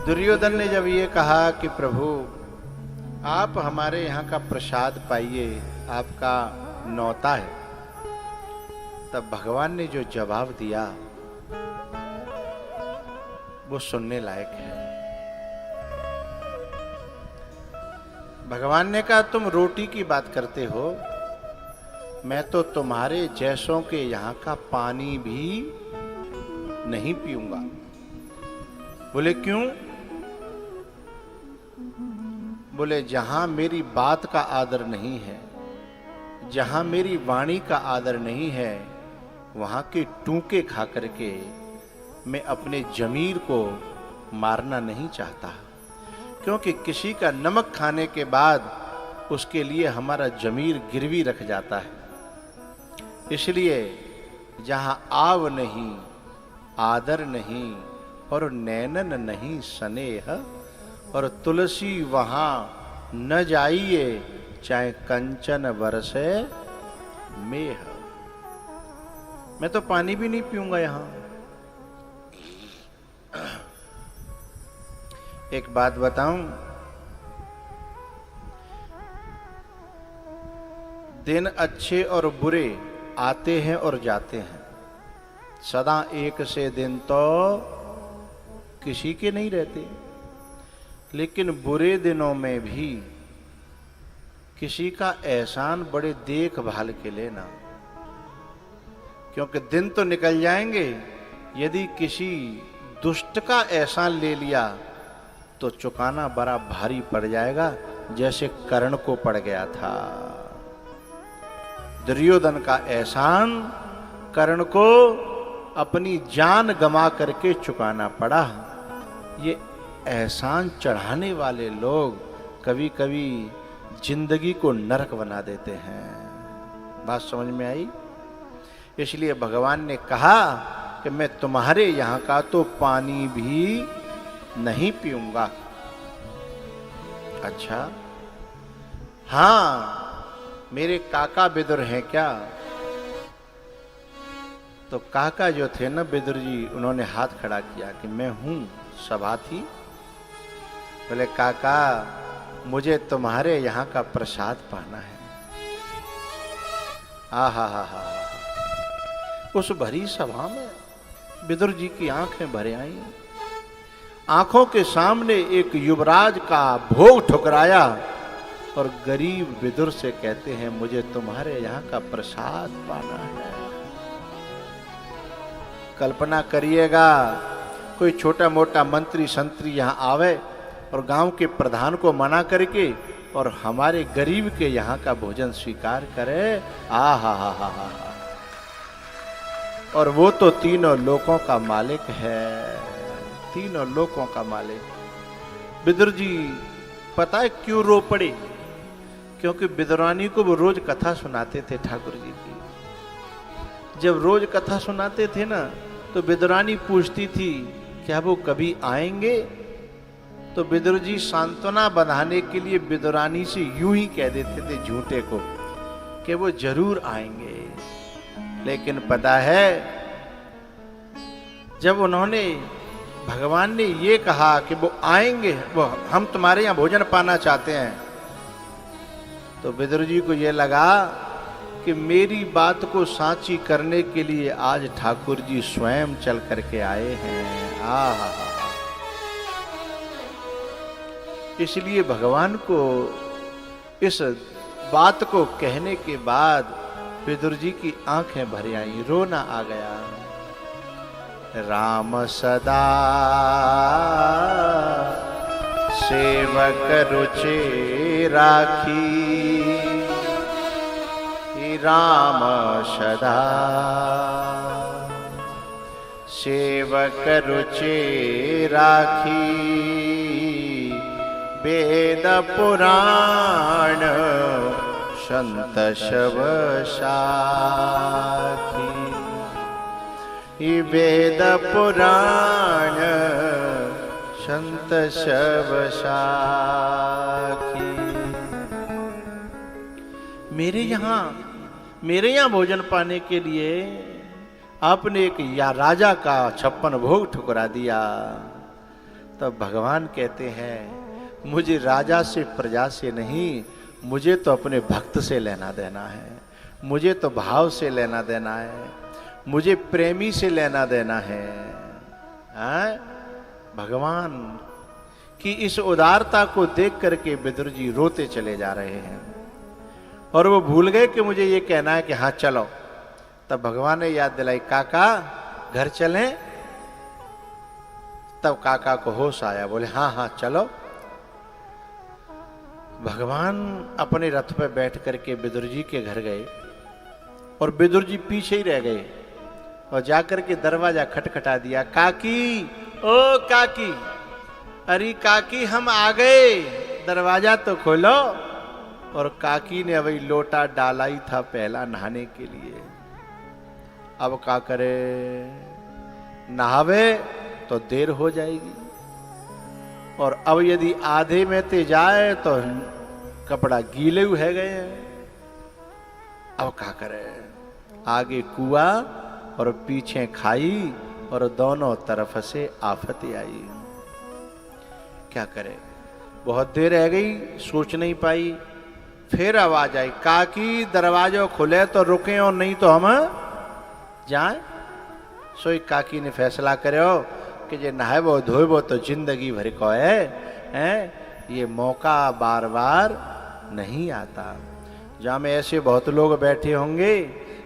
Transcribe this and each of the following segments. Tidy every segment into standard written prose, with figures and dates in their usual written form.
दुर्योधन ने जब ये कहा कि प्रभु आप हमारे यहाँ का प्रसाद पाइए, आपका नौता है, तब भगवान ने जो जवाब दिया वो सुनने लायक है। भगवान ने कहा तुम रोटी की बात करते हो, मैं तो तुम्हारे जैसों के यहाँ का पानी भी नहीं पीऊंगा। बोले क्यों? बोले जहां मेरी बात का आदर नहीं है, जहां मेरी वाणी का आदर नहीं है, वहां के टूके खा करके मैं अपने जमीर को मारना नहीं चाहता, क्योंकि किसी का नमक खाने के बाद उसके लिए हमारा जमीर गिरवी रख जाता है। इसलिए जहां आव नहीं, आदर नहीं और नैनन नहीं स्नेह, और तुलसी वहां न जाइए चाहे कंचन बरसे मेह। मैं तो पानी भी नहीं पीऊंगा यहां। एक बात बताऊं, दिन अच्छे और बुरे आते हैं और जाते हैं, सदा एक से दिन तो किसी के नहीं रहते। लेकिन बुरे दिनों में भी किसी का एहसान बड़े देखभाल के लेना, क्योंकि दिन तो निकल जाएंगे। यदि किसी दुष्ट का एहसान ले लिया तो चुकाना बड़ा भारी पड़ जाएगा, जैसे कर्ण को पड़ गया था। दुर्योधन का एहसान कर्ण को अपनी जान गंवा करके चुकाना पड़ा। ये एहसान चढ़ाने वाले लोग कभी कभी जिंदगी को नरक बना देते हैं। बात समझ में आई? इसलिए भगवान ने कहा कि मैं तुम्हारे यहाँ का तो पानी भी नहीं पीऊंगा। अच्छा, हाँ, मेरे काका विदुर हैं क्या? तो काका जो थे ना विदुर जी, उन्होंने हाथ खड़ा किया कि मैं हूं, सभा थी। बोले काका मुझे तुम्हारे यहाँ का प्रसाद पाना है। हा। उस भरी सभा में विदुर जी की आंखें भर आई। आंखों के सामने एक युवराज का भोग ठुकराया और गरीब विदुर से कहते हैं मुझे तुम्हारे यहाँ का प्रसाद पाना है। कल्पना करिएगा, कोई छोटा मोटा मंत्री संतरी यहाँ आवे और गांव के प्रधान को मना करके और हमारे गरीब के यहाँ का भोजन स्वीकार करे। हा। और वो तो तीनों लोकों का मालिक है, तीनों लोकों का मालिक। विदुर जी पता है क्यों रो पड़े? क्योंकि विदुरानी को वो रोज कथा सुनाते थे ठाकुर जी की। जब रोज कथा सुनाते थे ना, तो विदुरानी पूछती थी क्या वो कभी आएंगे? तो विदुर जी सांत्वना बंधाने के लिए विदुरानी से यूं ही कह देते थे झूठे को कि वो जरूर आएंगे। लेकिन पता है, जब उन्होंने, भगवान ने ये कहा कि वो आएंगे, वो हम तुम्हारे यहाँ भोजन पाना चाहते हैं, तो विदुर जी को ये लगा कि मेरी बात को साची करने के लिए आज ठाकुर जी स्वयं चल करके आए हैं। हा। इसलिए भगवान को इस बात को कहने के बाद विदुर जी की आंखें भर आई, रोना आ गया। राम सदा सेवक रुचि राखी, राम सदा सेवक रुचि राखी, वेद पुराण संत शव साखी। वेद पुराण संत शव साखी। मेरे यहाँ भोजन पाने के लिए आपने एक या राजा का 56 भोग ठुकरा दिया। तब भगवान कहते हैं मुझे राजा से प्रजा से नहीं, मुझे तो अपने भक्त से लेना देना है, मुझे तो भाव से लेना देना है, मुझे प्रेमी से लेना देना है। भगवान की इस उदारता को देख करके विदुर जी रोते चले जा रहे हैं और वो भूल गए कि मुझे ये कहना है कि हाँ चलो। तब भगवान ने याद दिलाई, काका घर चलें। तब काका को होश आया, बोले हाँ हाँ चलो। भगवान अपने रथ पर बैठ करके विदुर जी के घर गए और विदुर जी पीछे ही रह गए और जाकर के दरवाजा खटखटा दिया। काकी, ओ काकी, अरे काकी हम आ गए, दरवाजा तो खोलो। और काकी ने अभी लोटा डाला ही था पहला नहाने के लिए। अब क्या करे, नहावे तो देर हो जाएगी और अब यदि आधे में ते जाए तो कपड़ा गीले हुए गए हैं। अब क्या करे, आगे कुआं और पीछे खाई और दोनों तरफ से आफतें आई। क्या करे, बहुत देर रह गई, सोच नहीं पाई। फिर आवाज आई, काकी दरवाजा खुले तो रुके और नहीं तो हम जाए। सोई काकी ने फैसला करो कि जे नहाबो धोबो तो जिंदगी भर को है, ये मौका बार बार नहीं आता। जहाँ में ऐसे बहुत लोग बैठे होंगे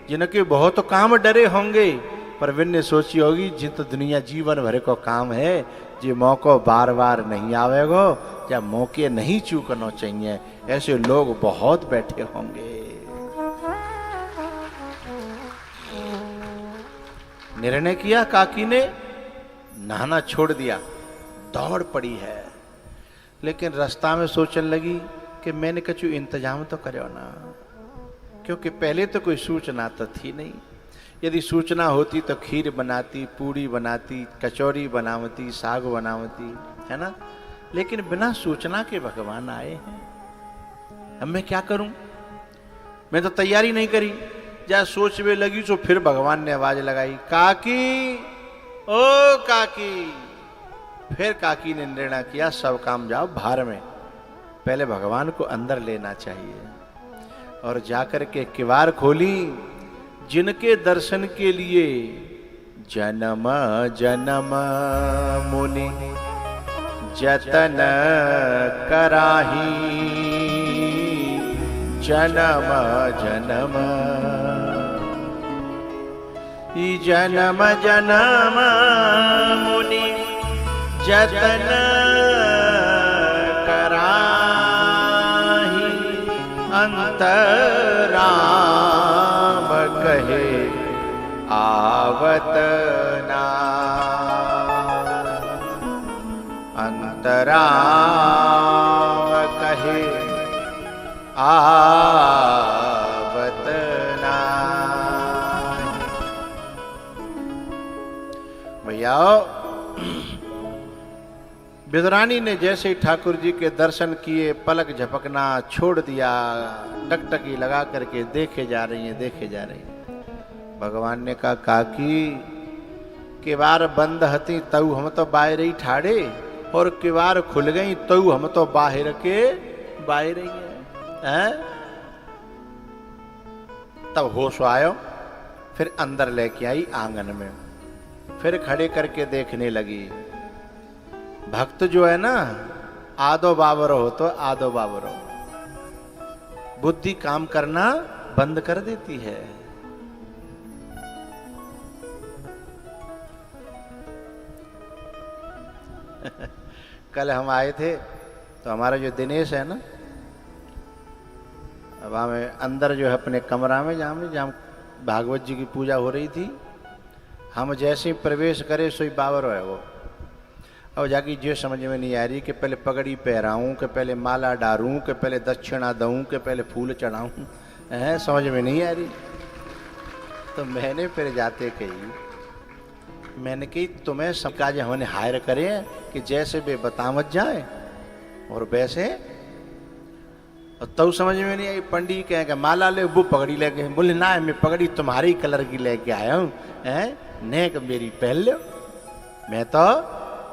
जिनके बहुत काम डरे होंगे, पर विन्ने सोची होगी जिन तो दुनिया जीवन भर को काम है, जे मौको बार बार नहीं आवेगो या मौके नहीं चूकना चाहिए, ऐसे लोग बहुत बैठे होंगे। निर्णय किया काकी ने, नहाना छोड़ दिया, दौड़ पड़ी है। लेकिन रास्ता में सोचने लगी कि मैंने कछु इंतजाम तो करो ना, क्योंकि पहले तो कोई सूचना तो थी नहीं। यदि सूचना होती तो खीर बनाती, पूड़ी बनाती, कचौरी बनावती, साग बनावती, है ना। लेकिन बिना सूचना के भगवान आए हैं, अब मैं क्या करूं, मैं तो तैयारी नहीं करी। जा सोच में लगी तो फिर भगवान ने आवाज लगाई, काकी, ओ काकी। फिर काकी ने निर्णय किया, सब काम जाओ बाहर में, पहले भगवान को अंदर लेना चाहिए। और जाकर के किवाड़ खोली, जिनके दर्शन के लिए जन्म जन्म मुनि जतन कराही, जन्म जन्म जन्म जन्म मुनि जतन कराही, अंतराम कहे आवत ना, अंतराम कहे आवत ना। भैया विदुरानी ने जैसे ही ठाकुर जी के दर्शन किए, पलक झपकना छोड़ दिया, टकटकी लगा करके देखे जा रही हैं, देखे जा रही हैं। भगवान ने कहा, काकी किवाड़ बंद हती तऊ हम तो बाहर ही ठाड़े, और किवाड़ खुल गई तऊ हम तो बाहर के बाहर ही हैं। तब होश आयो, फिर अंदर लेके आई आंगन में, फिर खड़े करके देखने लगी। भक्त जो है ना, आदो बाबरो हो तो आदो बाबरो, बुद्धि काम करना बंद कर देती है। कल हम आए थे तो हमारा जो दिनेश है ना, अब हमें अंदर जो है अपने कमरा में, जहाँ भागवत जी की पूजा हो रही थी, हम जैसे ही प्रवेश करे सोई बाबरो है वो। और जाके जो समझ में नहीं आ रही कि पहले पगड़ी पहराऊं, कि पहले माला डारूं, कि पहले दक्षिणा दूं, कि पहले फूल चढ़ाऊं, है समझ में नहीं आ रही। तो मैंने फिर जाते कही, मैंने कही तुम्हें सब काज हमने हायर करे कि जैसे वे बतावत जाए और वैसे, और तब समझ में नहीं आई। पंडित कहें कि माला ले, वो पगड़ी लेके, बोले ना मैं पगड़ी तुम्हारी कलर की लेके आया हूँ, है नेक मेरी पहन लो, मैं तो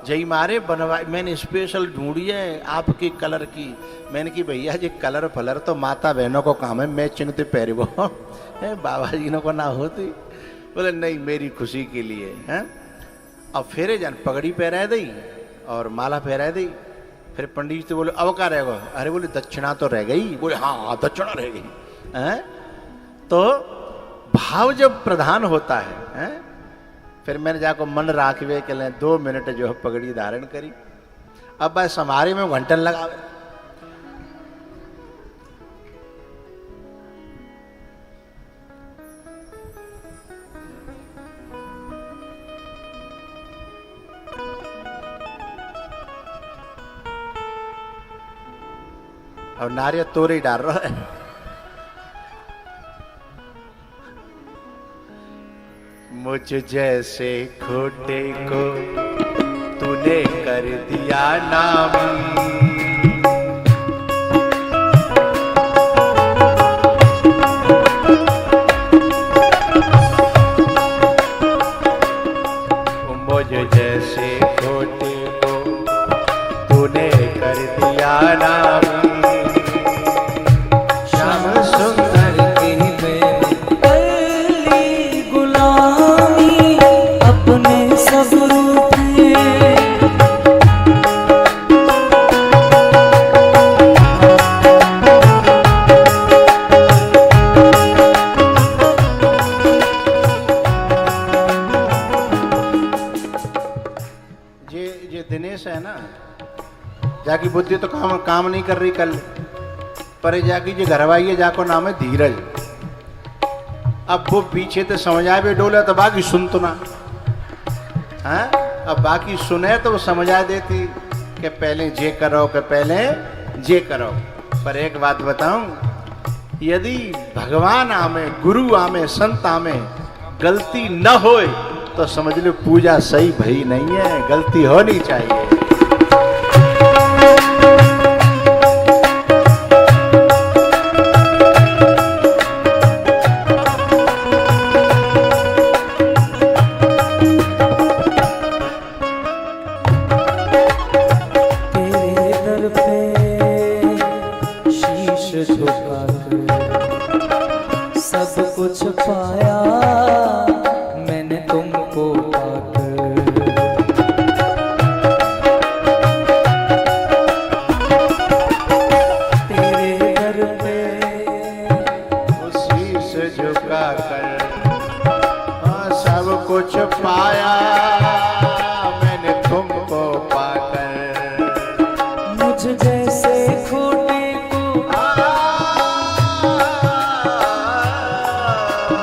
जय मारे बनवा, मैंने स्पेशल ढूंढी है आपकी कलर की। मैंने कि भैया जी कलर फलर तो माता बहनों को काम है, मैं चिन्हते पहरे वो बाबा जी को ना होती। बोले नहीं मेरी खुशी के लिए है। अब फेरे जान पगड़ी पहरा दी और माला पहरा दी। फिर पंडित जी तो बोले अब क्या रहेगा? अरे बोले दक्षिणा तो रह गई। बोले हाँ दक्षिणा रह गई है। तो भाव जब प्रधान होता है, फिर मैंने जाकर मन राखवे के लिए 2 मिनट जो है पगड़ी धारण करी। अब बस हमारे में घंटन लगावे। और नारियल तोरे ही डाल रहा है। मुझ जैसे खोटे को तूने कर दिया नामी, मुझ जैसे खोटे को तूने कर दिया नामी। दिनेश है ना, जाकी बुद्धि तो काम नहीं कर रही कल, पर जाकी जो घरवाई है जाको नाम है धीरज। अब वो पीछे तो समझ आए भी डोला तो बाकी सुन तो ना है। अब बाकी सुने तो वो समझ आ देती कि पहले जे करो कि पहले जे करो। पर एक बात बताऊं, यदि भगवान आमे गुरु आमे संत आमे गलती न होए तो समझ लो पूजा सही भई नहीं है, गलती होनी चाहिए। तेरे दर पे शीश झुकाकर सब कुछ पाया मैंने तुमको पाकर। तेरे दर पे शीश झुकाकर सब कुछ पाया मैंने तुमको पाकर। मुझ जैसे खोटे को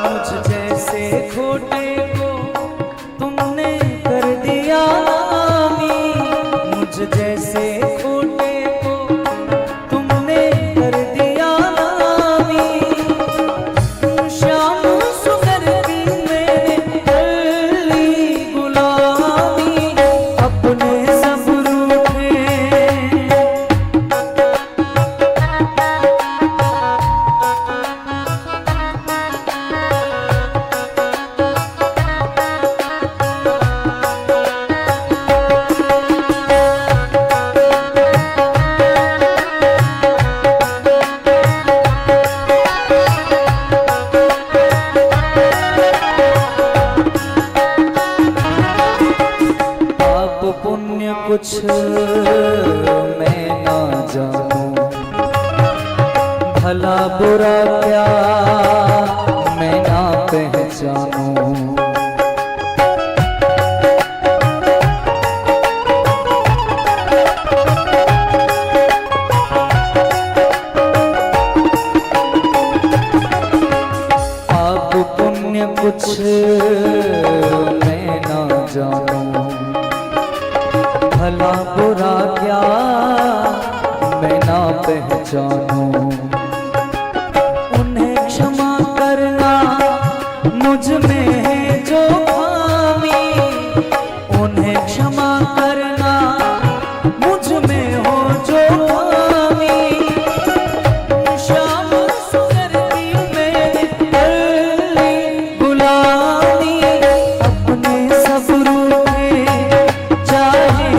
मुझ जैसे खोटे को तुमने कर दिया नामी। मुझ जैसे खोटे को तुमने कर दिया नामी। श्याम सुंदर की मैंने कर ली गुलामी, अपने सब रूठे पाप पुण्य कुछ मैं ना जानूं, भला बुरा क्या मैं ना पहचानूं। पाप पुण्य कुछ मैं ना जानूं, भला बुरा क्या मैं ना पहचानूं। उन्हें क्षमा करना मुझ में है जो खामी, उन्हें क्षमा करना मुझ में हो जो खामी। श्याम सुंदर की मैंने कर ली गुलामी, अपने सब रूठे चाहे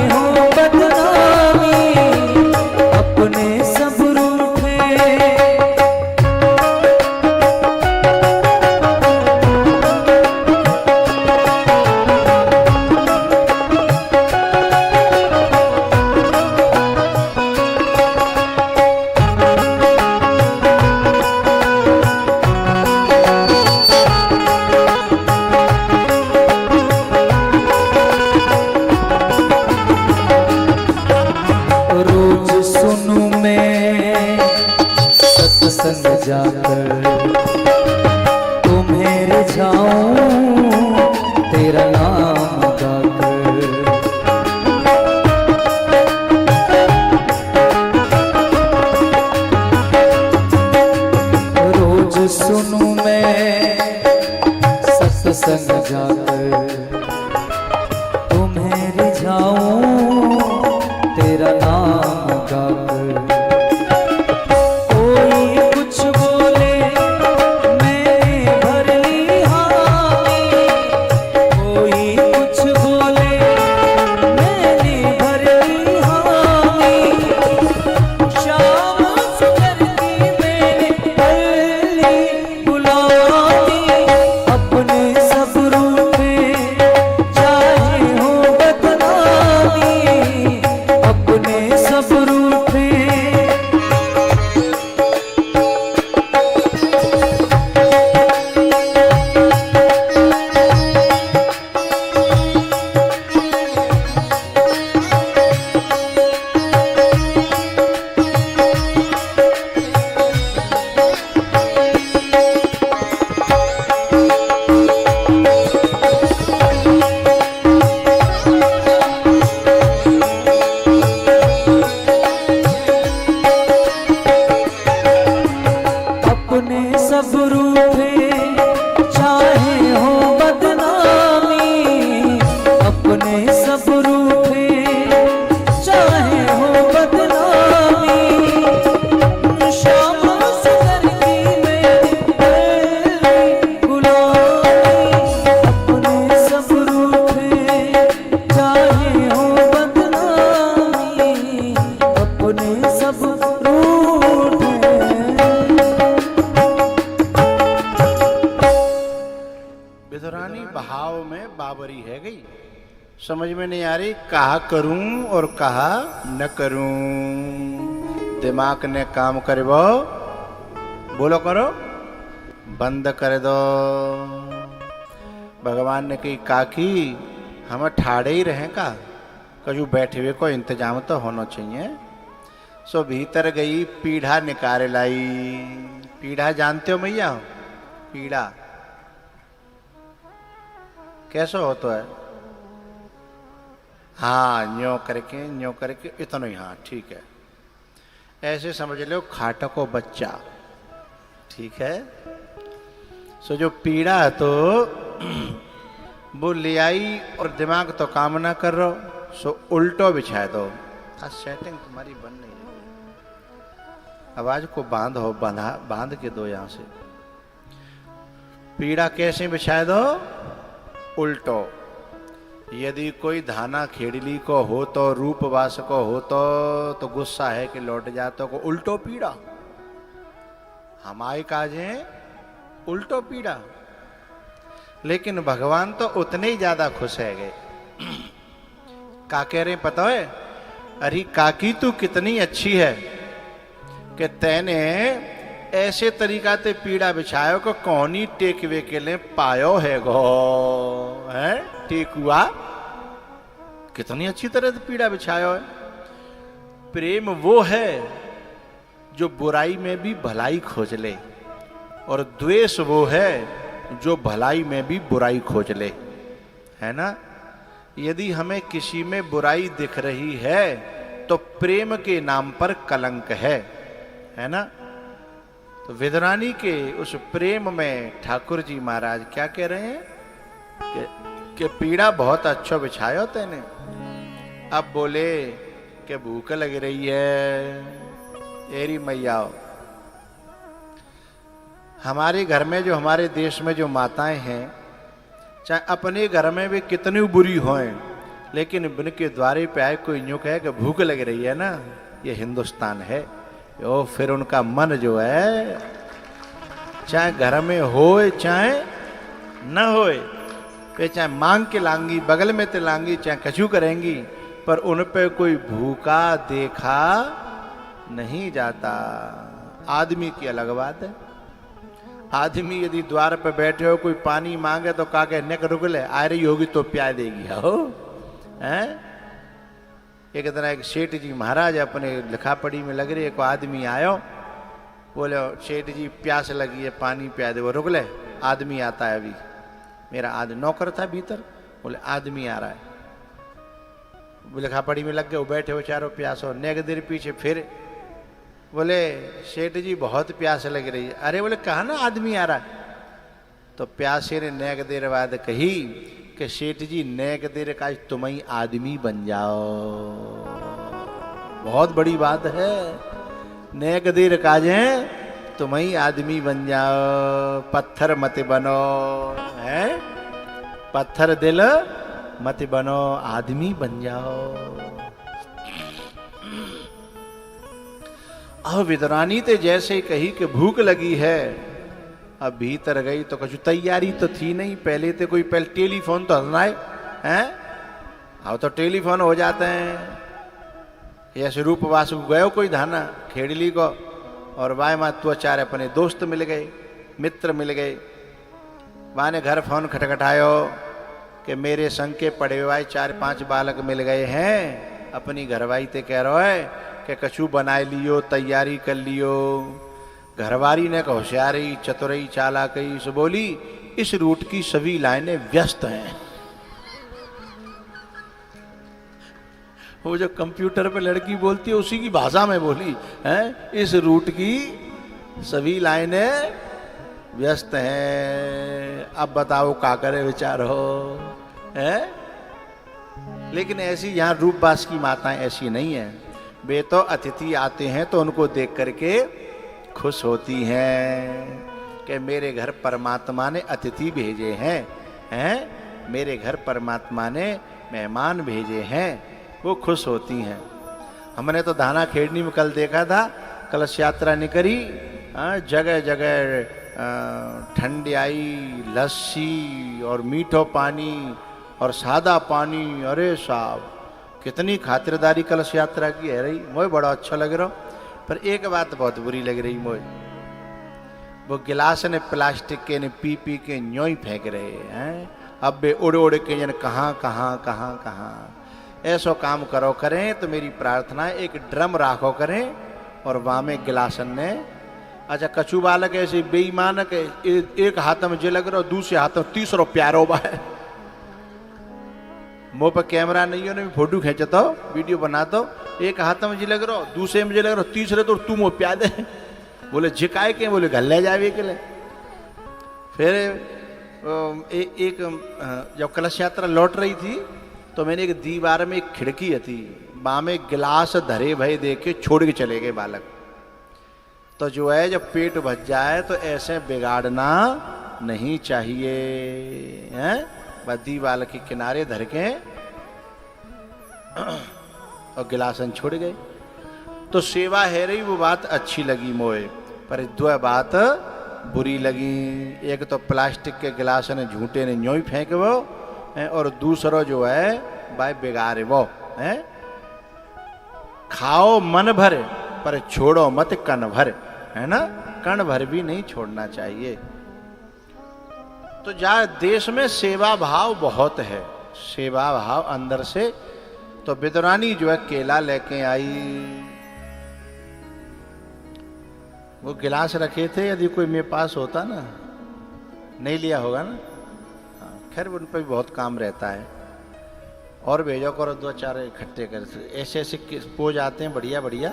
समझ में नहीं आ रही, कहा करूं और कहा न करूं। दिमाग ने काम करे वो बोलो करो बंद कर दो। भगवान ने कही काकी हम ठाड़े ही रहें का, कजू बैठे हुए को इंतजाम तो होना चाहिए। सो भीतर गई पीढ़ा निकाल लाई। पीढ़ा जानते हो मैया? पीढ़ा कैसा होता है? हाँ न्यो करके इतना ही, हाँ ठीक है, ऐसे समझ लो खाटा को बच्चा, ठीक है। सो जो पीड़ा है तो वो ले आई और दिमाग तो काम ना कर रहा, सो उल्टो बिछा दो। सेटिंग तुम्हारी बन नहीं है, आवाज को बांध के दो यहां से। पीड़ा कैसे बिछा दो? उल्टो। यदि कोई धाना खेड़ली को हो तो रूपवास को हो तो गुस्सा है कि लौट जातो को उल्टो पीड़ा। हमारे काजे उल्टो पीड़ा, लेकिन भगवान तो उतने ही ज्यादा खुश है गए। का कह रहे पता है? अरे काकी तू कितनी अच्छी है कि तैने ऐसे तरीका ते पीड़ा बिछायो को कौनी टेकवे के लिए पायो है गो है टेकुआ। कितनी अच्छी तरह से पीड़ा बिछायो है। प्रेम वो है जो बुराई में भी भलाई खोज ले, और द्वेष वो है जो भलाई में भी बुराई खोज ले, है ना। यदि हमें किसी में बुराई दिख रही है तो प्रेम के नाम पर कलंक है ना। तो विदुरानी के उस प्रेम में ठाकुर जी महाराज क्या कह रहे हैं कि पीड़ा बहुत अच्छा बिछायो तेने। अब बोले कि भूख लग रही है। एरी मैया, हमारे घर में जो, हमारे देश में जो माताएं हैं, चाहे अपने घर में भी कितनी बुरी हों, लेकिन उनके द्वारे पे आए कोई यूं कहे कि भूख लग रही है ना, ये हिंदुस्तान है। ओ फिर उनका मन जो है, चाहे घर में होए चाहे न होए, वे चाहे मांग के लांगी, बगल में ते लांगी, चाहे कछु करेंगी, पर उन पे कोई भूखा देखा नहीं जाता। आदमी की अलग बात है। आदमी यदि द्वार पे बैठे हो, कोई पानी मांगे तो का के नेक रुक ले, आ रही होगी तो प्यार देगी हो हैं। एक तरह एक सेठ जी महाराज अपने लिखा पढ़ी में लग रही, एक आदमी आयो, बोले सेठ जी प्यास लगी है, पानी पिया दे। वो रुक ले, आदमी आता है अभी। मेरा आदमी नौकर था भीतर, बोले आदमी आ रहा है। लिखा पढ़ी में लग गए, वो बैठे हो चारों प्यास हो। नेक देर पीछे फिर बोले सेठ जी बहुत प्यास लग रही है। अरे बोले कहा ना आदमी आ रहा है। तो प्यासे ने नेक देर बाद कही कि सेठ जी नेक देर का तुम ही आदमी बन जाओ। बहुत बड़ी बात है। नेक देर काजे तुम ही आदमी बन जाओ, पत्थर मत बनो, है पत्थर दिल मत बनो, आदमी बन जाओ। अब विदुरानी ते जैसे कही कि भूख लगी है, अब भीतर गई तो कुछ तैयारी तो थी नहीं। पहले तो कोई पहले टेलीफोन तो हंसनाए हैं, अब तो टेलीफोन हो जाते हैं। ऐसे रूपवास गयो कोई धाना खेड़ली को, और वाय माँ तो चार अपने दोस्त मिल गए, मित्र मिल गए। वहाँ ने घर फोन खटखटायो कि मेरे संग के पड़े हुए 4-5 बालक मिल गए हैं। अपनी घरवाई ते कह रहा है कि कछु बनाए लियो, तैयारी कर लियो। घरवारी ने होशियारी चतुरई चालाकी से बोली, इस रूट की सभी लाइनें व्यस्त हैं। वो जो कंप्यूटर पे लड़की बोलती है उसी की भाषा में बोली है, इस रूट की सभी लाइनें व्यस्त हैं। अब बताओ का करे विचारो है। लेकिन ऐसी यहाँ रूपवास की माताएं ऐसी नहीं है। वे तो अतिथि आते हैं तो उनको देख करके खुश होती हैं कि मेरे घर परमात्मा ने अतिथि भेजे हैं, मेरे घर परमात्मा ने मेहमान भेजे हैं, वो खुश होती हैं। हमने तो धाना खेड़नी में कल देखा था, कलश यात्रा निकली, जगह जगह ठंडाई, लस्सी और मीठो पानी और सादा पानी। अरे साहब कितनी खातिरदारी कलश यात्रा की है रही, मोए बड़ा अच्छा लग रहा। पर एक बात बहुत बुरी लग रही मोए, वो गिलास ने प्लास्टिक के ने पी पी के न्योई फेंक रहे हैं। अब बे उड़ उड़ के जन कहाँ कहाँ कहाँ कहाँ। ऐसो काम करो करें तो मेरी प्रार्थना है एक ड्रम राखो करें और वहाँ में गिलासन ने। अच्छा कछु बालक ऐसे बेईमान के एक हाथ में जे लग रहा दूसरे हाथ में तीसरो प्यारो बा है। मुँह पर कैमरा नहीं हो ना फोटो खींचता हो वीडियो बनाता हो, एक हाथ में जे लग रहा दूसरे में जे लग रहा तीसरे तो तू मुँह प्याद है। बोले झिकाए के, बोले घर ले जावे के लिए। फिर एक जब कलश यात्रा लौट रही थी तो मैंने एक दीवार में एक खिड़की थी, वहाँ में गिलास धरे भय देख के छोड़ के चले गए बालक। तो जो है जब पेट भर जाए तो ऐसे बिगाड़ना नहीं चाहिए हैं। बस दीवार के किनारे धर के और गिलासन छोड़ गए। तो सेवा है रही वो बात अच्छी लगी मोए, पर दो बात बुरी लगी। एक तो प्लास्टिक के गिलास ने झूठे ने न्योई फेंक वो, और दूसरा जो है भाई बिगाड़े वो है। खाओ मन भर पर छोड़ो मत कन भर, है ना, कण भर भी नहीं छोड़ना चाहिए। तो जहाँ देश में सेवा भाव बहुत है, सेवा भाव अंदर से। तो विदुरानी जो है केला लेके आई, वो गिलास रखे थे, यदि कोई मेरे पास होता ना, नहीं लिया होगा ना। खैर उन पर भी बहुत काम रहता है, और भेजो करो दो चार इकट्ठे कर। ऐसे ऐसे पोज आते हैं बढ़िया बढ़िया।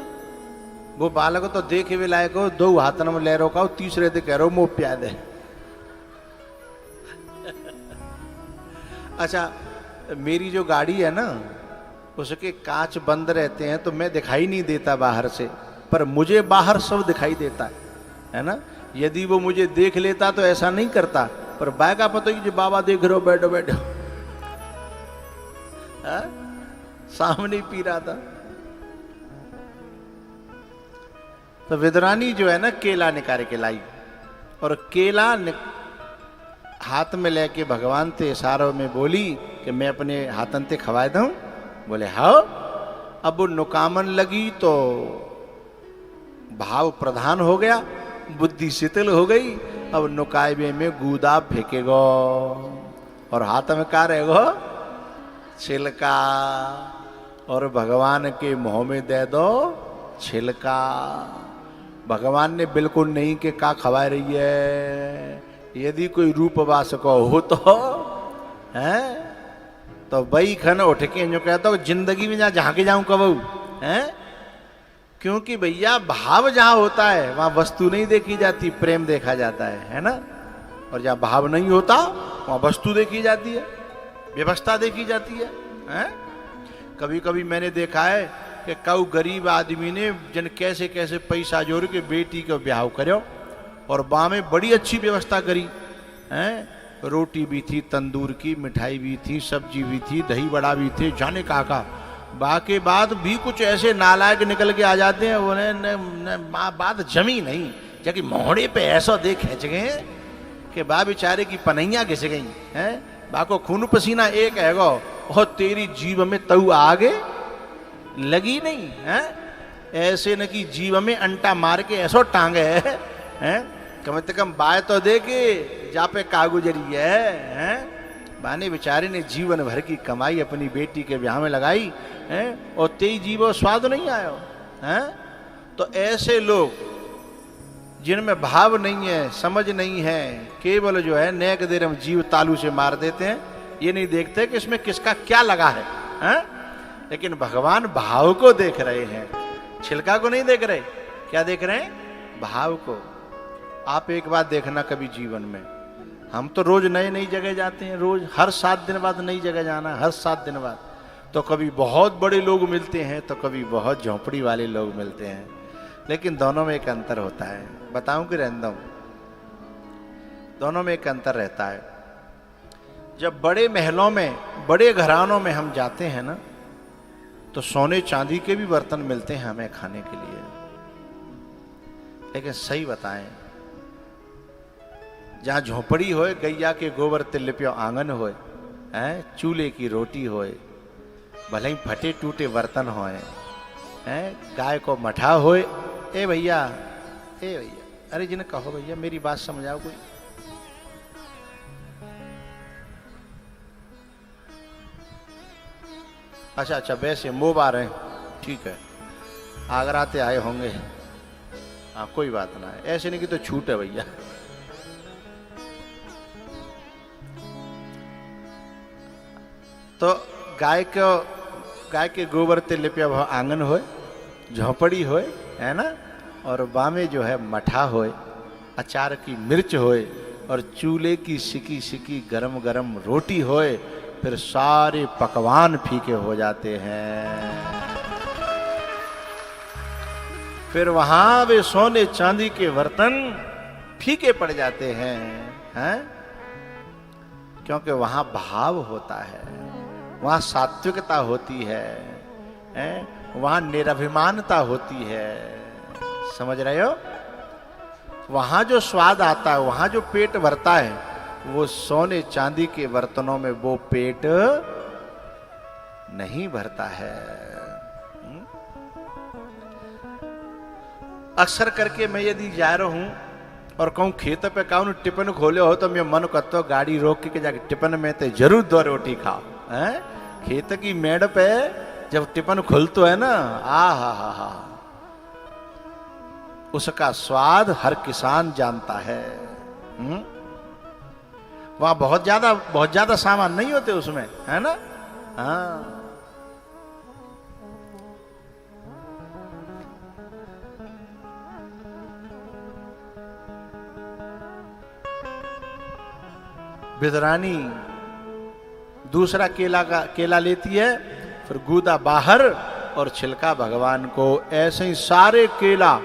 वो बालक तो देखे भी लायक हो, दो हाथन में ले रोका, तीसरे दे कह रहे हो मुँह प्याद है। अच्छा मेरी जो गाड़ी है ना उसके कांच बंद रहते हैं तो मैं दिखाई नहीं देता बाहर से, पर मुझे बाहर सब दिखाई देता है ना। यदि वो मुझे देख लेता तो ऐसा नहीं करता, पर बाय का पता कि बाबा देख रहे हो बैठो बैठो। सामने पी रहा था। तो विदुरानी जो है ना केला निकाल के लाई, और केला हाथ में लेके भगवान ते इशारों में बोली कि मैं अपने हाथन ते खवाए दूं। बोले हाँ। अब वो नुकामन लगी तो भाव प्रधान हो गया, बुद्धि शिथिल हो गई। अब नुकायबे में गूदा फेंकेगो और हाथ में का रहेगो छिलका, और भगवान के मुंह में दे दो छिलका। भगवान ने बिल्कुल नहीं के का खवा रही है। यदि कोई रूपवास को हो तो है तो वही खन उठ के जो कहता हूँ जिंदगी में जहाँ के जाऊं कबू है। क्योंकि भैया भाव जहाँ होता है वहाँ वस्तु नहीं देखी जाती, प्रेम देखा जाता है ना। और जहाँ भाव नहीं होता वहाँ वस्तु देखी जाती है, व्यवस्था देखी जाती है? कभी कभी मैंने देखा है कि कऊ गरीब आदमी ने जन कैसे कैसे पैसा जोड़ के बेटी का ब्याह करो, और बा में बड़ी अच्छी व्यवस्था करी है। रोटी भी थी तंदूर की, मिठाई भी थी, सब्जी भी थी, दही बड़ा भी थे, जाने काका। बा के बाद भी कुछ ऐसे नालायक निकल के आ जाते हैं, उन्हें बात जमी नहीं, जबकि मोहड़े पे ऐसा दे खींच गए कि बा बेचारे की पनैया घिस गई है। बा को खून पसीना एक हैगो, और तेरी जीव में तऊ आगे लगी नहीं है। ऐसे न कि जीव में अंटा मार के ऐसो टांगे है। कम से कम बाय तो दे के जा पे कागुजरी है। बाने बेचारे ने जीवन भर की कमाई अपनी बेटी के ब्याह में लगाई है, और तेई जीवो स्वाद नहीं आयो है। तो ऐसे लोग जिनमें भाव नहीं है, समझ नहीं है, केवल जो है नेक देर हम जीव तालू से मार देते हैं। ये नहीं देखते कि इसमें किसका क्या लगा है। लेकिन भगवान भाव को देख रहे हैं, छिलका को नहीं देख रहे। क्या देख रहे हैं? भाव को। आप एक बात देखना कभी जीवन में, हम तो रोज नई नई जगह जाते हैं, रोज हर 7 दिन बाद नई जगह जाना, हर 7 दिन बाद। तो कभी बहुत बड़े लोग मिलते हैं तो कभी बहुत झोंपड़ी वाले लोग मिलते हैं, लेकिन दोनों में एक अंतर होता है। बताऊं कि रहने दूं? दोनों में एक अंतर रहता है। जब बड़े महलों में, बड़े घरानों में हम जाते हैं ना, तो सोने चांदी के भी बर्तन मिलते हैं हमें खाने के लिए। लेकिन सही बताएं, जहां झोपड़ी होए, गैया के गोबर ते लिप्यो आंगन होए चूल्हे की रोटी होए, भले ही फटे टूटे बर्तन होए, गाय को मठा होए। ए भैया, अरे जिन्हें कहो भैया मेरी बात समझाओ कोई। अच्छा, वैसे मोब आ रहे हैं, ठीक है, आगरा से आए होंगे, हाँ कोई बात ना है, ऐसे नहीं कि तो छूट है भैया। तो गाय के गोबर ते लिपिया भाव आंगन होए, झोपड़ी होए, है ना, और बामे जो है मठा होए, अचार की मिर्च होए, और चूल्हे की सिकी सिकी गरम गरम रोटी होए, फिर सारे पकवान फीके हो जाते हैं। फिर वहां वे सोने चांदी के बर्तन फीके पड़ जाते हैं, क्योंकि वहां भाव होता है, वहां सात्विकता होती है, वहां निरभिमानता होती है। समझ रहे हो? वहां जो स्वाद आता है, वहां जो पेट भरता है, वो सोने चांदी के बर्तनों में वो पेट नहीं भरता है। अक्सर करके मैं यदि जा रहा हूं और कहूं खेत पे कहूं टिफिन खोले हो, तो मैं मन करता हूं गाड़ी रोक के जाके टिफिन में तो जरूर 2 रोटी खाओ। खेत की मेड़ पे जब टिफिन खुलतो है ना, हा, उसका स्वाद हर किसान जानता है। वहां बहुत ज्यादा सामान नहीं होते उसमें, है ना। हाँ, विदरानी दूसरा केला लेती है, फिर गूदा बाहर और छिलका भगवान को। ऐसे ही सारे केला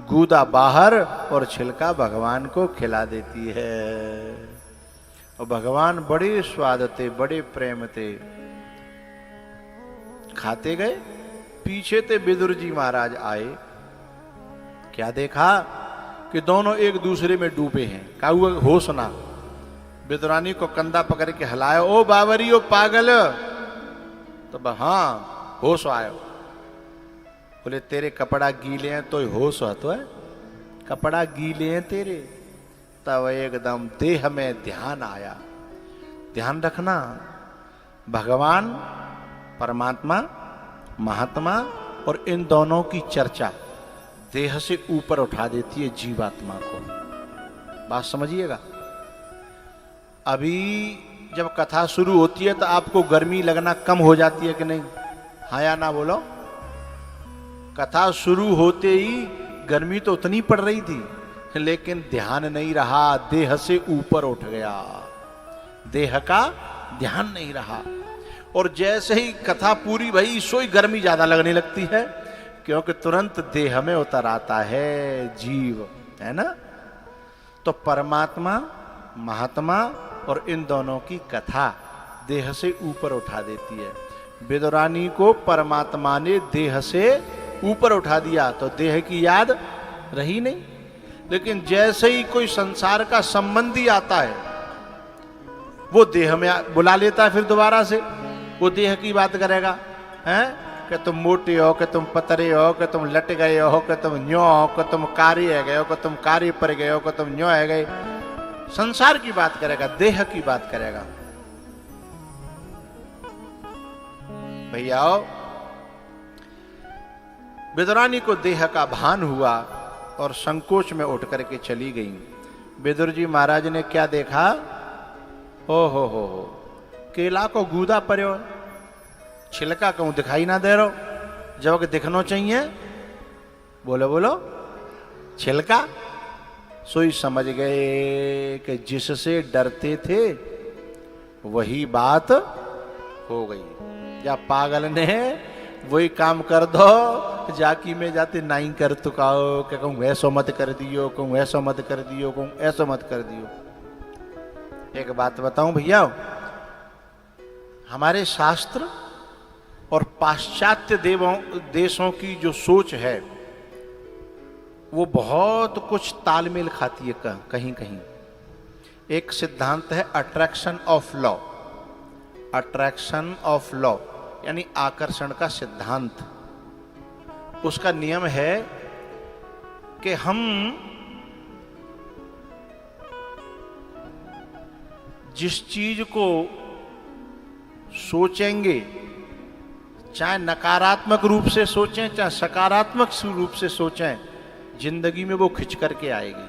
गूदा बाहर और छिलका भगवान को खिला देती है। और भगवान बड़े स्वाद थे, बड़े प्रेम थे, खाते गए। पीछे थे विदुर जी महाराज आए, क्या देखा कि दोनों एक दूसरे में डूबे हैं। का हुआ होश ना, विदुरानी को कंधा पकड़ के हिलाया, ओ बावरी ओ पागल। तो हाँ होश आयो। बोले तेरे कपड़ा गीले हैं तो होश तो है, कपड़ा गीले हैं तेरे। तब एकदम देह में ध्यान आया। ध्यान रखना, भगवान परमात्मा महात्मा और इन दोनों की चर्चा देह से ऊपर उठा देती है जीवात्मा को। बात समझिएगा। अभी जब कथा शुरू होती है तो आपको गर्मी लगना कम हो जाती है कि नहीं? हाँ या ना बोलो। कथा शुरू होते ही गर्मी तो उतनी पड़ रही थी, लेकिन ध्यान नहीं रहा, देह से ऊपर उठ गया, देह का ध्यान नहीं रहा। और जैसे ही कथा पूरी भई, सोई गर्मी ज्यादा लगने लगती है, क्योंकि तुरंत देह में उतर आता है जीव, है ना। तो परमात्मा महात्मा और इन दोनों की कथा देह से ऊपर उठा देती है। विदुरानी को परमात्मा ने देह से ऊपर उठा दिया तो देह की याद रही नहीं। लेकिन जैसे ही कोई संसार का संबंधी आता है, वो देह में बुला लेता है, फिर दोबारा से वो देह की बात करेगा, हैं कि तुम मोटे हो, कि तुम पतरे हो, कि तुम लट गए हो, कि तुम न्यो हो, कि तुम कार्य गए हो, कि तुम कार्य पर गए हो, कि तुम न्यो है गए। संसार की बात करेगा, देह की बात करेगा। भैया विदुरानी को देह का भान हुआ और संकोच में उठ करके चली गई। विदुर जी महाराज ने क्या देखा? हो केला को गूदा पर्यो, छिलका कहूं दिखाई ना दे रहो, जब दिखना चाहिए। बोलो छिलका। सोई समझ गए कि जिससे डरते थे वही बात हो गई। या पागल ने वही काम कर दो, जाकी में जाते नहीं कर तुकाओ, कि कहूँ ऐसो मत कर दियो, कहूँ ऐसो मत कर दियो, कहूँ ऐसो मत कर दियो। एक बात बताऊं भैया, हमारे शास्त्र और पाश्चात्य देशों की जो सोच है वो बहुत कुछ तालमेल खाती है कहीं कहीं। एक सिद्धांत है attraction of law, attraction of law यानी आकर्षण का सिद्धांत, उसका नियम है कि हम जिस चीज को सोचेंगे, चाहे नकारात्मक रूप से सोचें चाहे सकारात्मक रूप से सोचें, जिंदगी में वो खिंच करके आएगी।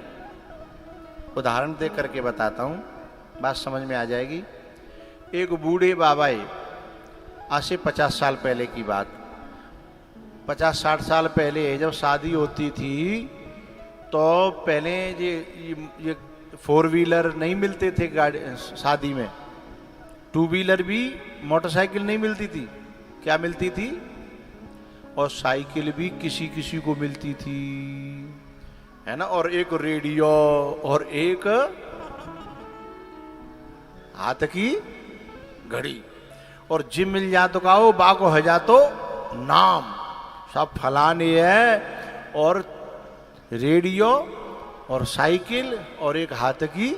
उदाहरण दे करके बताता हूं, बात समझ में आ जाएगी। एक बूढ़े बाबाए, आज से 50 साल पहले की बात, 50-60 साल पहले जब शादी होती थी तो पहले ये 4 व्हीलर नहीं मिलते थे गाड़ी शादी में, 2 व्हीलर भी, मोटरसाइकिल नहीं मिलती थी। क्या मिलती थी? और साइकिल भी किसी किसी को मिलती थी, है ना। और एक रेडियो और एक हाथ की घड़ी, और जिम मिल जा तो कहो, बाको हो जा तो नाम, सब फलाने है, और रेडियो और साइकिल और एक हाथ की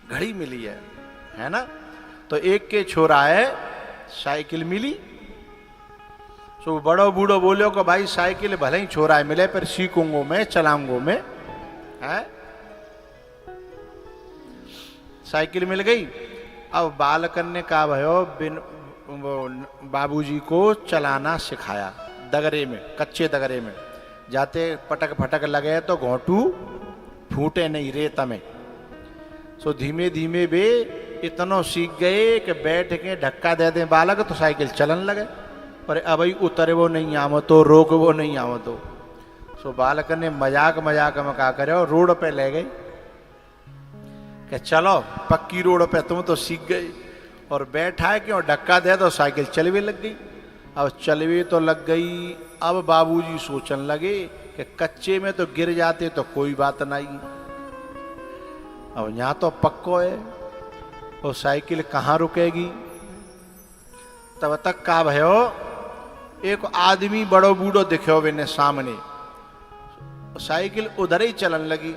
घड़ी मिली है ना। तो एक के छोरा है साइकिल मिली, तो बड़ो बूढ़ो बोलो कि भाई साइकिल भले ही छोरा है मिले, पर सीखूंगो मैं, चलाऊंगो मैं, है। साइकिल मिल गई। अब बालकन ने कहा भयो, बिन बाबूजी को चलाना सिखाया, दगरे में, कच्चे दगरे में जाते पटक फटक लगे तो घोंटू फूटे नहीं रेत में। सो धीमे धीमे वे इतनो सीख गए कि बैठ के धक्का दे दें बालक तो साइकिल चलन लगे, पर अब उतरे वो नहीं आमो तो, रोक वो नहीं आमो तो। सो बालक ने मजाक मजाक में कहा करे, और रोड पे ले गए कि चलो पक्की रोड पे तुम तो सीख गए, और बैठा है कि और धक्का दे तो साइकिल चलवे लग गई। अब चलवे तो लग गई, अब बाबूजी सोचने लगे कि कच्चे में तो गिर जाते तो कोई बात नहीं, अब यहां तो पक्को है, और साइकिल कहाँ रुकेगी। तब तक का भयो, एक आदमी बड़ो बूढ़ो दिखो मैंने सामने, साइकिल उधर ही चलन लगी,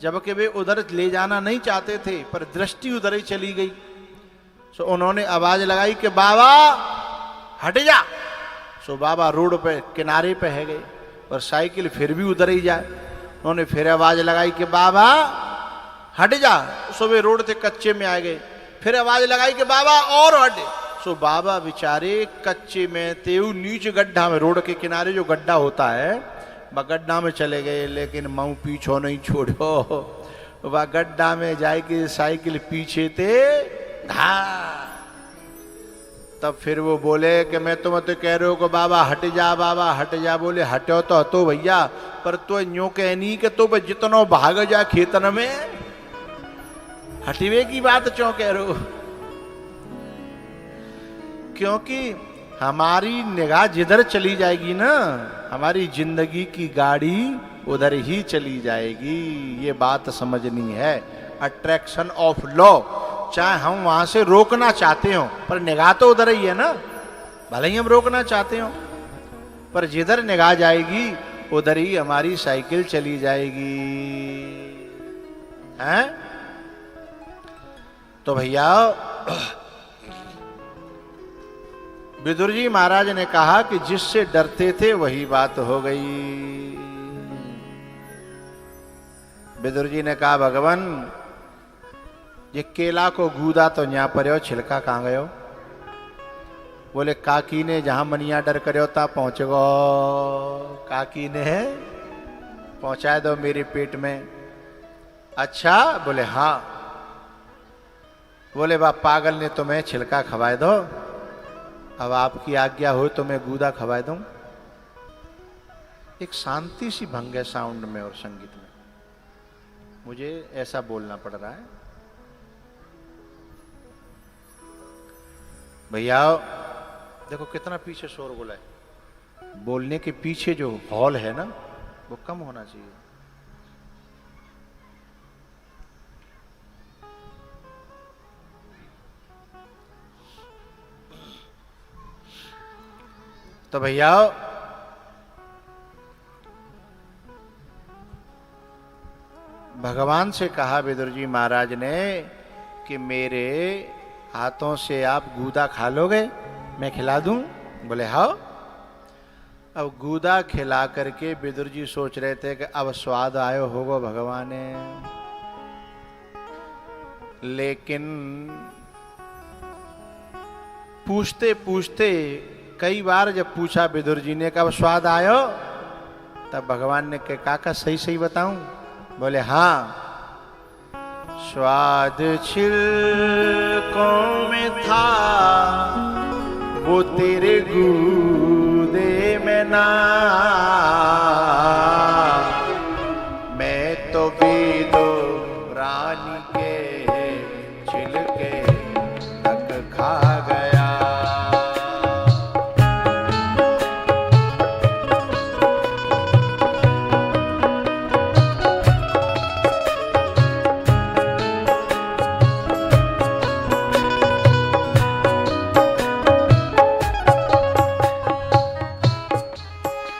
जबकि वे उधर ले जाना नहीं चाहते थे, पर दृष्टि उधर ही चली गई। सो उन्होंने आवाज लगाई कि बाबा हट जा। सो बाबा रोड पे किनारे पे है गए, और साइकिल फिर भी उधर ही जाए। उन्होंने फिर आवाज लगाई कि बाबा हट जा। सो वे रोड से कच्चे में आ गए, फिर आवाज लगाई कि बाबा और हट। सो बाबा बेचारे कच्चे में तेऊ नीच गड्ढा में, रोड के किनारे जो गड्ढा होता है वह गड्ढा में चले गए, लेकिन मऊ पीछो नहीं छोड़ो, वह गड्ढा में जाएगी साइकिल पीछे थे धा। तब फिर वो बोले कि मैं तो मत कह रहे हो कि बाबा हट जा, बाबा हट जा। बोले हटो तो हतो भैया, पर तो यूं कहनी कि तो जितनो भाग जा खेतन में, हटिवे की बात क्यों कह रहे हो। क्योंकि हमारी निगाह जिधर चली जाएगी ना, हमारी जिंदगी की गाड़ी उधर ही चली जाएगी, ये बात समझनी है। अट्रैक्शन ऑफ लॉ, चाहे हम वहां से रोकना चाहते हो, पर निगाह तो उधर ही है ना, भले ही हम रोकना चाहते हो, पर जिधर निगाह जाएगी उधर ही हमारी साइकिल चली जाएगी, हैं। तो भैया विदुर जी महाराज ने कहा कि जिससे डरते थे वही बात हो गई। विदुर जी ने कहा भगवान ये केला को गूदा तो न्या पर छिलका कहाँ गयो। बोले काकी ने जहां मनिया डर करो ता पहुंच गो, काकी ने पहुंचाए दो मेरे पेट में। अच्छा, बोले हाँ। बोले बा पागल ने तुम्हें छिलका खवाए दो, अब आपकी आज्ञा हो तो मैं गूदा खवाए दूं। एक शांति सी भंग है साउंड में और संगीत में, मुझे ऐसा बोलना पड़ रहा है। भैया देखो कितना पीछे शोरगुल है, बोलने के पीछे जो हॉल है ना वो कम होना चाहिए। तो भैया भगवान से कहा विदुर जी महाराज ने कि मेरे हाथों से आप गूदा खा लोगे, मैं खिला दूं? बोले हाँ। अब गूदा खिला करके विदुर जी सोच रहे थे कि अब स्वाद आयो होगा भगवान, लेकिन पूछते पूछते कई बार जब पूछा विदुर जी ने कब स्वाद आयो, तब भगवान ने कहा काका सही सही बताऊं? बोले हाँ। स्वाद छिलकों में था वो तेरे गूदे में ना, मैं तो बेदो रानी के छिलके तक खा गया।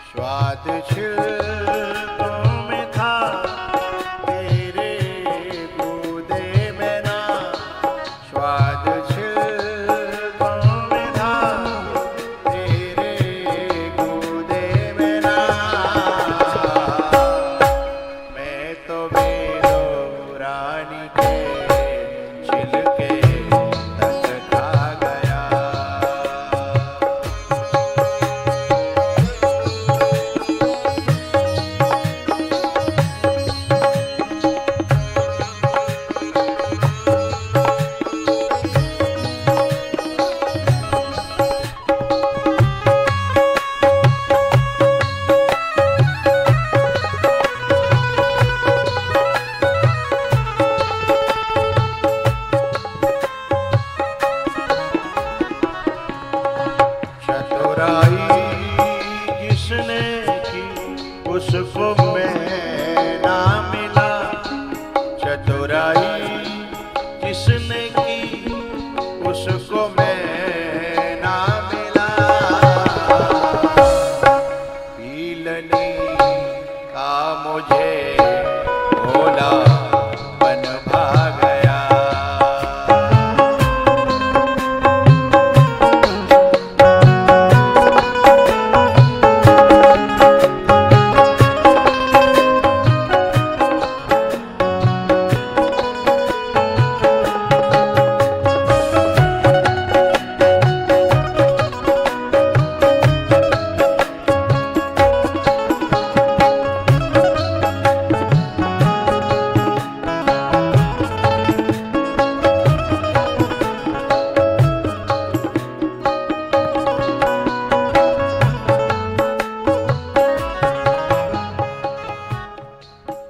स्वाद छिलकों में था तेरे गूदे में ना, स्वाद छिलकों में था तेरे गूदे में ना, मैं तो बेदो रानी के छिलके तक खा गया। चतुराई जिसने की उसको मैं ना मिला, चतुराई जिसने की उसको मैं ना मिला, पीलनी का मुझे भोला बन भा गया।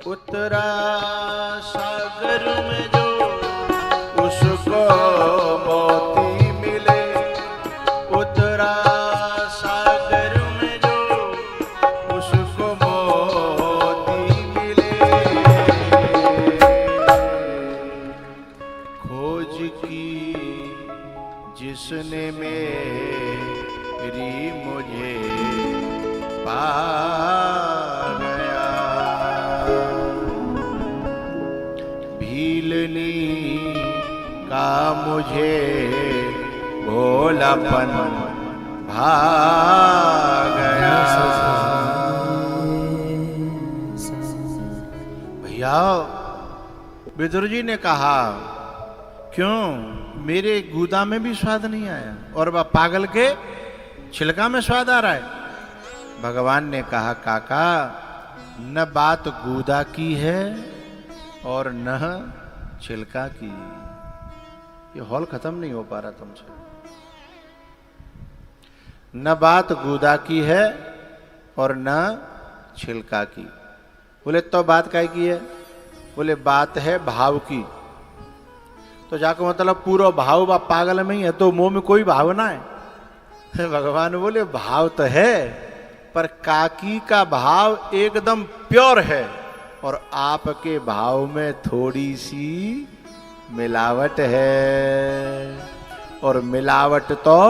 उतरा सागर में जो उसको मोती मिले, उतरा सागर में जो उसको मोती मिले, खोज की जिसने मेरी मुझे पा गया, भीलनी का मुझे भोलापन भा गया। भैया विदुर जी ने कहा क्यों मेरे गूदा में भी स्वाद नहीं आया और वह पागल के छिलका में स्वाद आ रहा है? भगवान ने कहा काका न बात गूदा की है और न छिलका की। ये हॉल खत्म नहीं हो पा रहा तुमसे। न बात गूदा की है और न छिलका की। बोले तो बात काय की है? बोले बात है भाव की। तो जाकर मतलब पूरा भाव बा पागल में ही है, तो मुंह में कोई भाव ना है। भगवान बोले भाव तो है पर काकी का भाव एकदम प्योर है और आपके भाव में थोड़ी सी मिलावट है, और मिलावट तो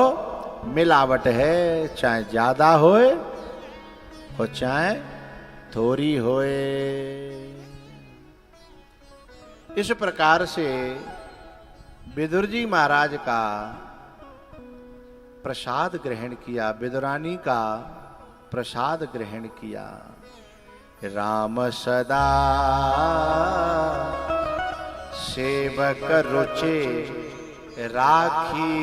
मिलावट है, चाहे ज्यादा होए और चाहे थोड़ी होए। इस प्रकार से विदुर जी महाराज का प्रसाद ग्रहण किया, विदुरानी का प्रसाद ग्रहण किया। राम सदा सेवक रुचि राखी,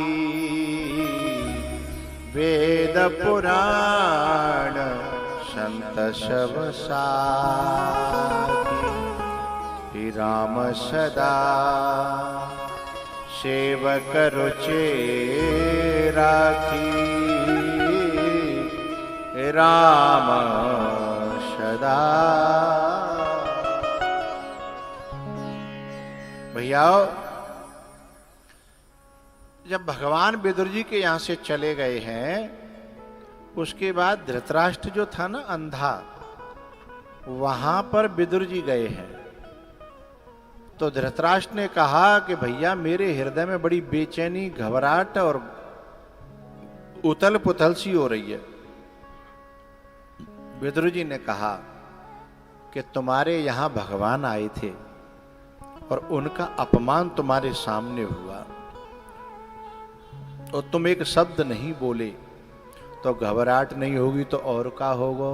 वेद पुराण संत सब साखी। राम सदा सेवक रुचि राखी, राम सदा। भैया जब भगवान विदुर जी के यहां से चले गए हैं, उसके बाद धृतराष्ट्र जो था ना अंधा, वहां पर विदुर जी गए हैं। तो धृतराष्ट्र ने कहा कि भैया मेरे हृदय में बड़ी बेचैनी, घबराहट और उथल पुथल सी हो रही है। विदुर जी ने कहा कि तुम्हारे यहां भगवान आए थे और उनका अपमान तुम्हारे सामने हुआ और तुम एक शब्द नहीं बोले, तो घबराहट नहीं होगी तो और का होगा?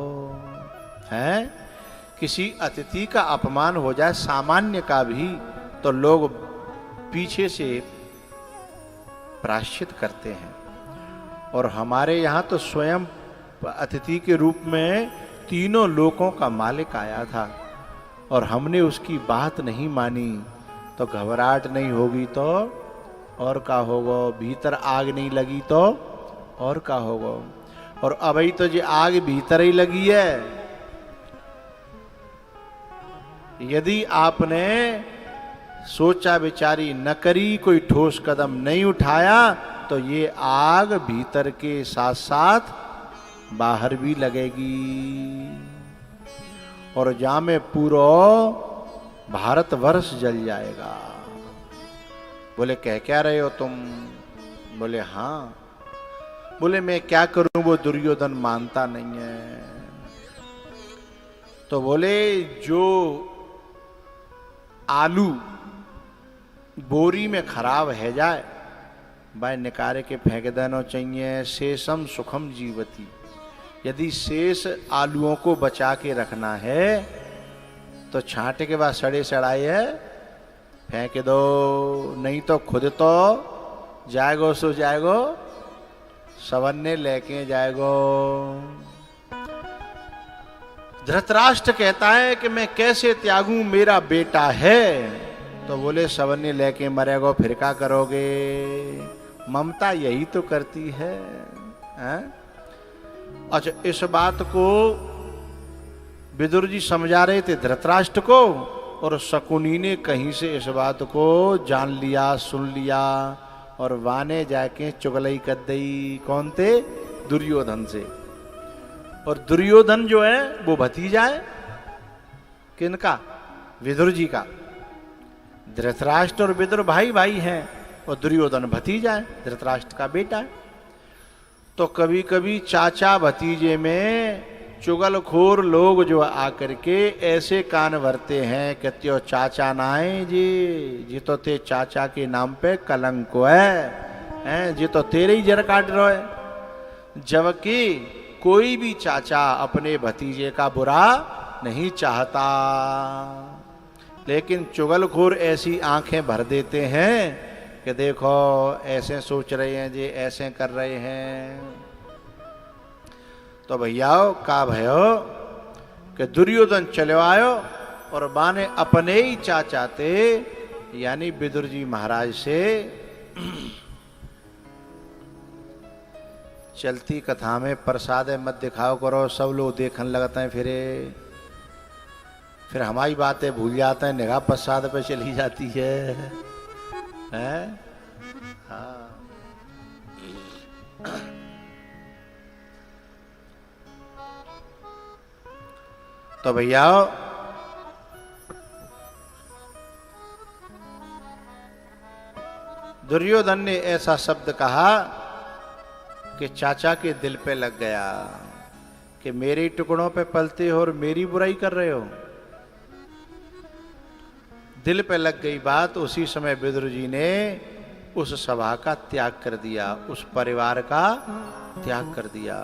हैं? किसी अतिथि का अपमान हो जाए, सामान्य का भी, तो लोग पीछे से प्रायश्चित करते हैं। और हमारे यहां तो स्वयं अतिथि के रूप में तीनों लोकों का मालिक आया था और हमने उसकी बात नहीं मानी, तो घबराहट नहीं होगी तो और का होगा? भीतर आग नहीं लगी तो और का होगा? और अभी तो ये आग भीतर ही लगी है। यदि आपने सोचा विचारी न करी, कोई ठोस कदम नहीं उठाया, तो ये आग भीतर के साथ साथ बाहर भी लगेगी और जहां में पूरा भारतवर्ष जल जाएगा। बोले कह क्या रहे हो तुम? बोले हाँ। बोले मैं क्या करूं, वो दुर्योधन मानता नहीं है। तो बोले जो आलू बोरी में खराब है जाए, भाई निकारे के फेंक देना चाहिए। शेषम सुखम जीवती, यदि शेष आलूओं को बचा के रखना है तो छांटे के बाद सड़े सड़ाए है फेंक दो, नहीं तो खुद तो जाएगो सो जाएगो, सवन्ने लेके जाएगो। धृतराष्ट्र कहता है कि मैं कैसे त्यागूं, मेरा बेटा है। तो बोले सवन्ने लेके मरेगो फिर क्या करोगे? ममता यही तो करती है, हैं? अच्छा, इस बात को विदुर जी समझा रहे थे धृतराष्ट्र को, और शकुनी ने कहीं से इस बात को जान लिया, सुन लिया और वाने जाके चुगलई कर दी। कौन थे? दुर्योधन से। और दुर्योधन जो है वो भतीजा है किनका? विदुर जी का। धृतराष्ट्र और विदुर भाई भाई हैं और दुर्योधन भतीजा है, धृतराष्ट्र का बेटा है। तो कभी कभी चाचा भतीजे में चुगलखोर लोग जो आकर के ऐसे कान भरते हैं कि त्यो चाचा ना है जी तो ते चाचा के नाम पे कलंक है जी, तो तेरे ही जर काट रहे है। जबकि कोई भी चाचा अपने भतीजे का बुरा नहीं चाहता, लेकिन चुगलखोर ऐसी आंखें भर देते हैं कि देखो ऐसे सोच रहे हैं जी, ऐसे कर रहे हैं। तो भैयाओ का भयो कि दुर्योधन चलो आयो और माने अपने ही चाचा थे, यानी विदुर जी महाराज से चलती कथा में प्रसाद मत दिखाओ करो, सब लोग देखने लगते हैं, फिर हमारी बातें भूल जाते हैं, निगाह प्रसाद पे चली जाती है, हैं? हाँ। तो भैया दुर्योधन ने ऐसा शब्द कहा कि चाचा के दिल पे लग गया कि मेरे टुकड़ों पे पलते हो और मेरी बुराई कर रहे हो। दिल पे लग गई बात। उसी समय विदुर जी ने उस सभा का त्याग कर दिया, उस परिवार का त्याग कर दिया।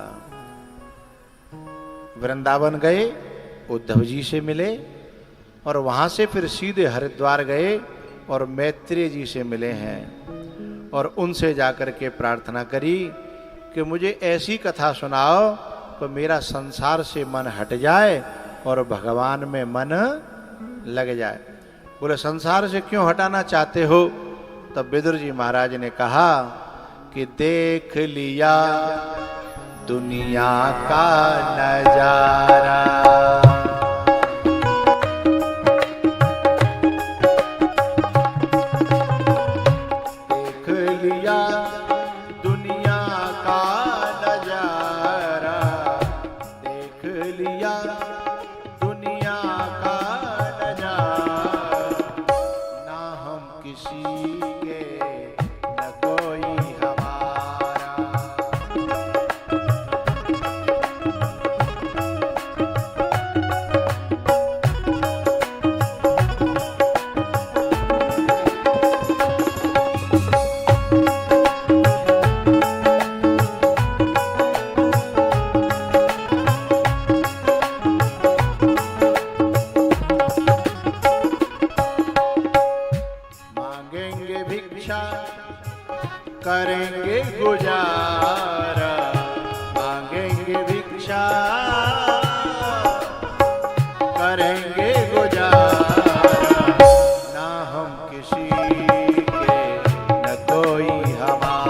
वृंदावन गए, उद्धव जी से मिले और वहां से फिर सीधे हरिद्वार गए और मैत्रेय जी से मिले हैं और उनसे जाकर के प्रार्थना करी कि मुझे ऐसी कथा सुनाओ कि मेरा संसार से मन हट जाए और भगवान में मन लग जाए। बोले संसार से क्यों हटाना चाहते हो? तब विदुर जी महाराज ने कहा कि देख लिया दुनिया का नजारा, देख लिया दुनिया का नजारा, देख लिया दुनिया का नजारा, ना हम किसी के न कोई हमारा। मांगेंगे भिक्षा करेंगे गुजारा, मांगेंगे भिक्षा करेंगे गुजारा, ना हम किसी के न कोई हमारा।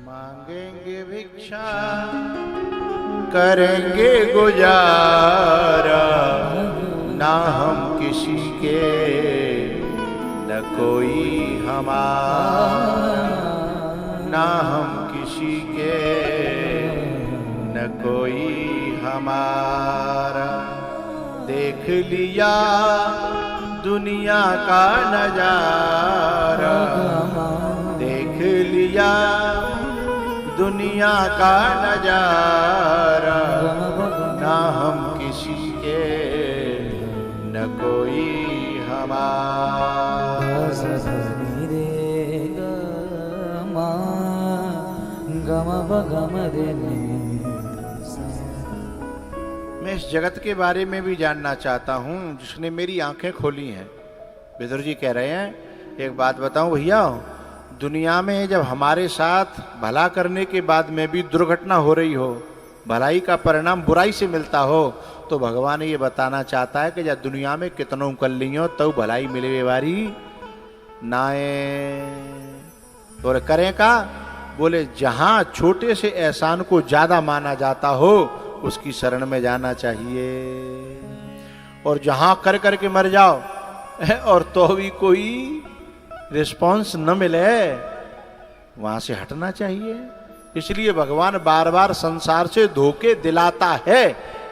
मांगेंगे भिक्षा करेंगे गुजारा, ना हम किसी के न कोई हमारा, ना हम किसी के न कोई हमारा। देख लिया दुनिया का नजारा, देख लिया दुनिया का नजारा, ना हम किसी के न कोई हमारा। मैं इस जगत के बारे में भी जानना चाहता हूँ जिसने मेरी आंखें खोली हैं। विदुर जी कह रहे हैं, एक बात बताऊं भैया, दुनिया में जब हमारे साथ भला करने के बाद में भी दुर्घटना हो रही हो, भलाई का परिणाम बुराई से मिलता हो, तो भगवान ये बताना चाहता है कि जब दुनिया में कितनों कर लियो तो भलाई मिले वारी नाए। और करें का? बोले जहां छोटे से एहसान को ज्यादा माना जाता हो उसकी शरण में जाना चाहिए, और जहां कर करके मर जाओ और तो भी कोई रिस्पॉन्स न मिले वहां से हटना चाहिए। इसलिए भगवान बार बार संसार से धोखे दिलाता है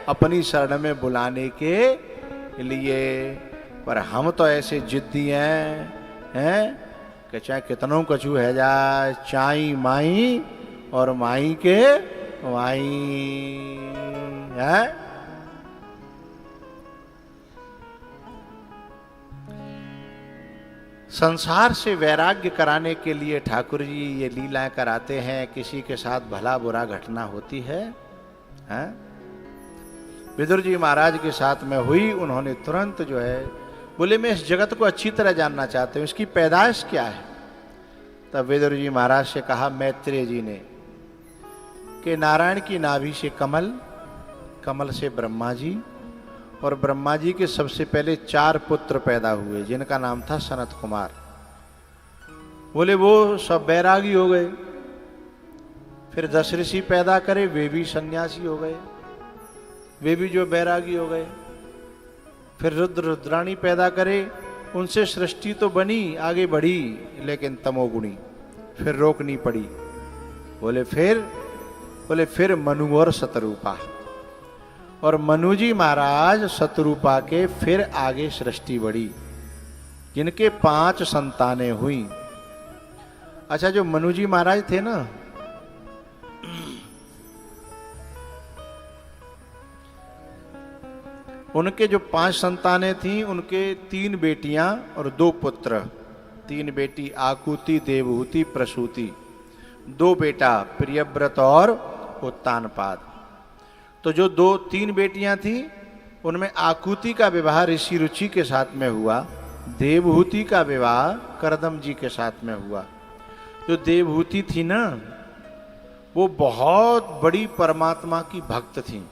अपनी शरण में बुलाने के लिए, पर हम तो ऐसे जिद्दी हैं कि चाहे कितनों कछू है जाए, चाई माई और माई के माई है। संसार से वैराग्य कराने के लिए ठाकुर जी ये लीलाएं कराते हैं। किसी के साथ भला बुरा घटना होती है, हैं? विदुर जी महाराज के साथ में हुई, उन्होंने तुरंत जो है बोले मैं इस जगत को अच्छी तरह जानना चाहते हूँ, इसकी पैदाइश क्या है। तब विदुर जी महाराज से कहा मैत्रेय जी ने कि नारायण की नाभि से कमल, कमल से ब्रह्मा जी, और ब्रह्मा जी के सबसे पहले 4 पुत्र पैदा हुए जिनका नाम था सनत कुमार। बोले वो सब बैरागी हो गए, फिर 10 ऋषि पैदा करे, वे भी सन्यासी हो गए, वे भी जो बैरागी हो गए। फिर रुद्र रुद्राणी पैदा करे, उनसे सृष्टि तो बनी, आगे बढ़ी, लेकिन तमोगुणी, फिर रोकनी पड़ी। बोले फिर मनु और शतरूपा, और मनु जी महाराज शतरूपा के फिर आगे सृष्टि बढ़ी, जिनके 5 संतानें हुई। अच्छा, जो मनु जी महाराज थे ना, उनके जो 5 संतानें थीं, उनके 3 बेटियां और 2 पुत्र। 3 बेटी आकुति, देवहूति, प्रसूति, 2 बेटा प्रियव्रत और उत्तानपाद। तो जो 3 बेटियां थीं, उनमें आकुति का विवाह ऋषि रुचि के साथ में हुआ, देवहूति का विवाह करदम जी के साथ में हुआ। जो देवहूति थी ना, वो बहुत बड़ी परमात्मा की भक्त थी,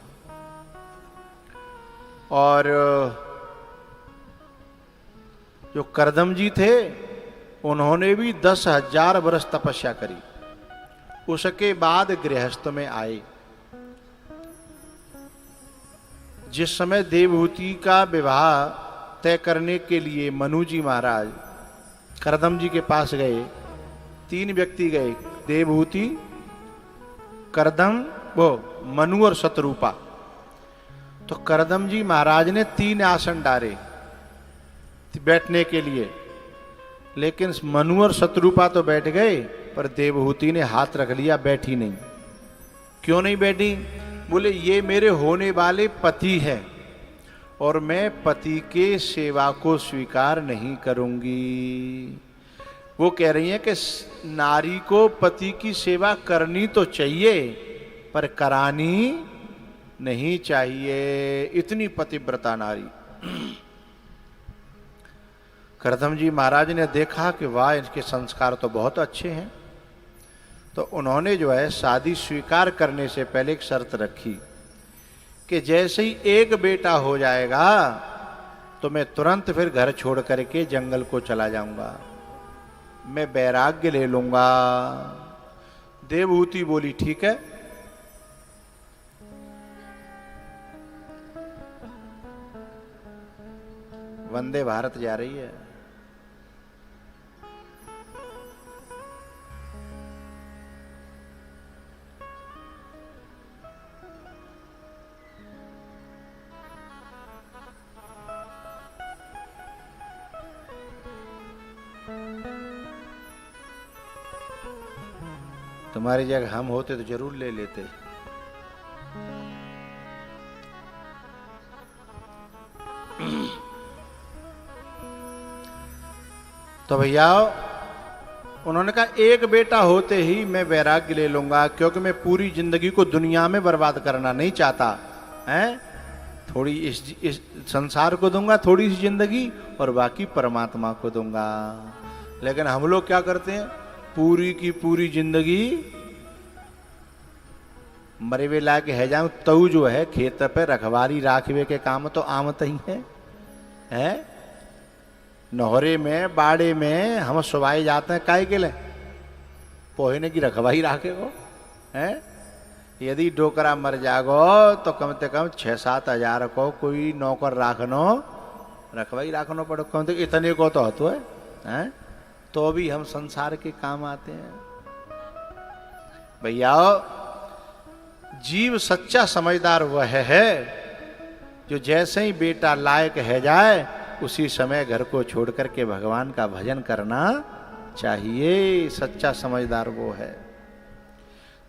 और जो करदम जी थे, उन्होंने भी 10,000 वर्ष तपस्या करी। उसके बाद गृहस्थ में आए। जिस समय देवहूति का विवाह तय करने के लिए मनु जी महाराज करदम जी के पास गए, 3 व्यक्ति गए, देवहूति, करदम, वो मनु और शतरूपा। तो करदम जी महाराज ने 3 आसन डाले बैठने के लिए, लेकिन मनु और शतरूपा तो बैठ गए, पर देवहूति ने हाथ रख लिया, बैठी नहीं। क्यों नहीं बैठी? बोले ये मेरे होने वाले पति है, और मैं पति के सेवा को स्वीकार नहीं करूंगी। वो कह रही है कि नारी को पति की सेवा करनी तो चाहिए, पर करानी नहीं चाहिए। इतनी पतिव्रता नारी। करदम जी महाराज ने देखा कि वाह, इनके संस्कार तो बहुत अच्छे हैं, तो उन्होंने जो है शादी स्वीकार करने से पहले एक शर्त रखी कि जैसे ही 1 बेटा हो जाएगा तो मैं तुरंत फिर घर छोड़ करके जंगल को चला जाऊंगा, मैं वैराग्य ले लूंगा। देवहूति बोली ठीक है। वंदे भारत जा रही है। तुम्हारी जगह हम होते तो जरूर ले लेते। तो भैया उन्होंने कहा 1 बेटा होते ही मैं वैराग्य ले लूंगा, क्योंकि मैं पूरी जिंदगी को दुनिया में बर्बाद करना नहीं चाहता हैं। थोड़ी इस संसार को दूंगा, थोड़ी सी जिंदगी, और बाकी परमात्मा को दूंगा। लेकिन हम लोग क्या करते हैं, पूरी की पूरी जिंदगी मरे वे ला के है जाऊं, तऊ जो है खेत पे रखवारी राखवे के काम तो आमत ही है? नहरे में बाड़े में हम सुबाई जाते हैं, काहे के लिए? पोहने की रखवाई राखे को है। यदि डोकरा मर जागो तो कम से कम 6-7 हजार को कोई नौकर राखनो, रखवाई राखनो पड़ो, कम से इतने को तो होतो है? तो भी हम संसार के काम आते हैं। भैया जीव सच्चा समझदार वह है जो जैसे ही बेटा लायक है जाए, उसी समय घर को छोड़ करके भगवान का भजन करना चाहिए। सच्चा समझदार वो है।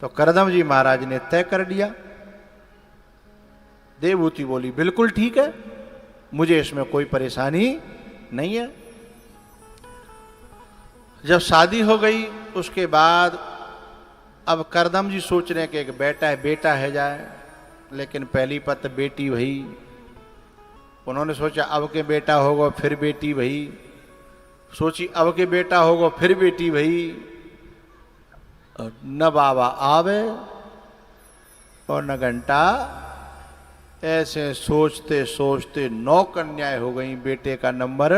तो करदम जी महाराज ने तय कर दिया। देवहूति बोली बिल्कुल ठीक है, मुझे इसमें कोई परेशानी नहीं है। जब शादी हो गई उसके बाद अब करदम जी सोच रहे हैं कि एक बेटा है जाए, लेकिन पहली पत बेटी भई। उन्होंने सोचा अब के बेटा होगा, फिर बेटी भई। सोची अब के बेटा होगा, फिर बेटी भई। न बाबा आवे और न घंटा। ऐसे सोचते सोचते 9 कन्याएं हो गई, बेटे का नंबर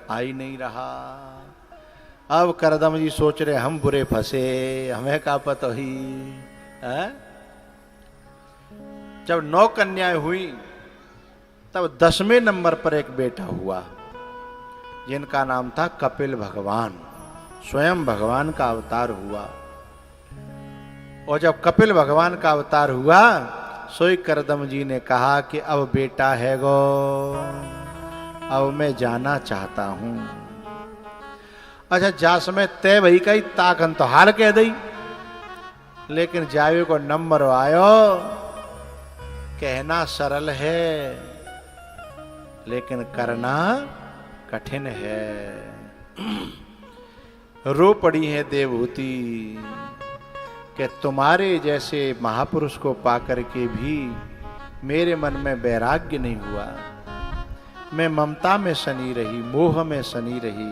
आ ही नहीं रहा। अब करदम जी सोच रहे हम बुरे फंसे, हमें का पता ही है? जब 9 कन्याएं हुई तब 10वें नंबर पर एक बेटा हुआ जिनका नाम था कपिल भगवान। स्वयं भगवान का अवतार हुआ। और जब कपिल भगवान का अवतार हुआ सोई करदम जी ने कहा कि अब बेटा है गो, अब मैं जाना चाहता हूं। अच्छा, जा समय तय भई कही ताकन तो हाल कह दई, लेकिन जावे को नंबर आयो। कहना सरल है लेकिन करना कठिन है। रो पड़ी है देवहूति कि तुम्हारे जैसे महापुरुष को पाकर के भी मेरे मन में वैराग्य नहीं हुआ। मैं ममता में सनी रही, मोह में सनी रही,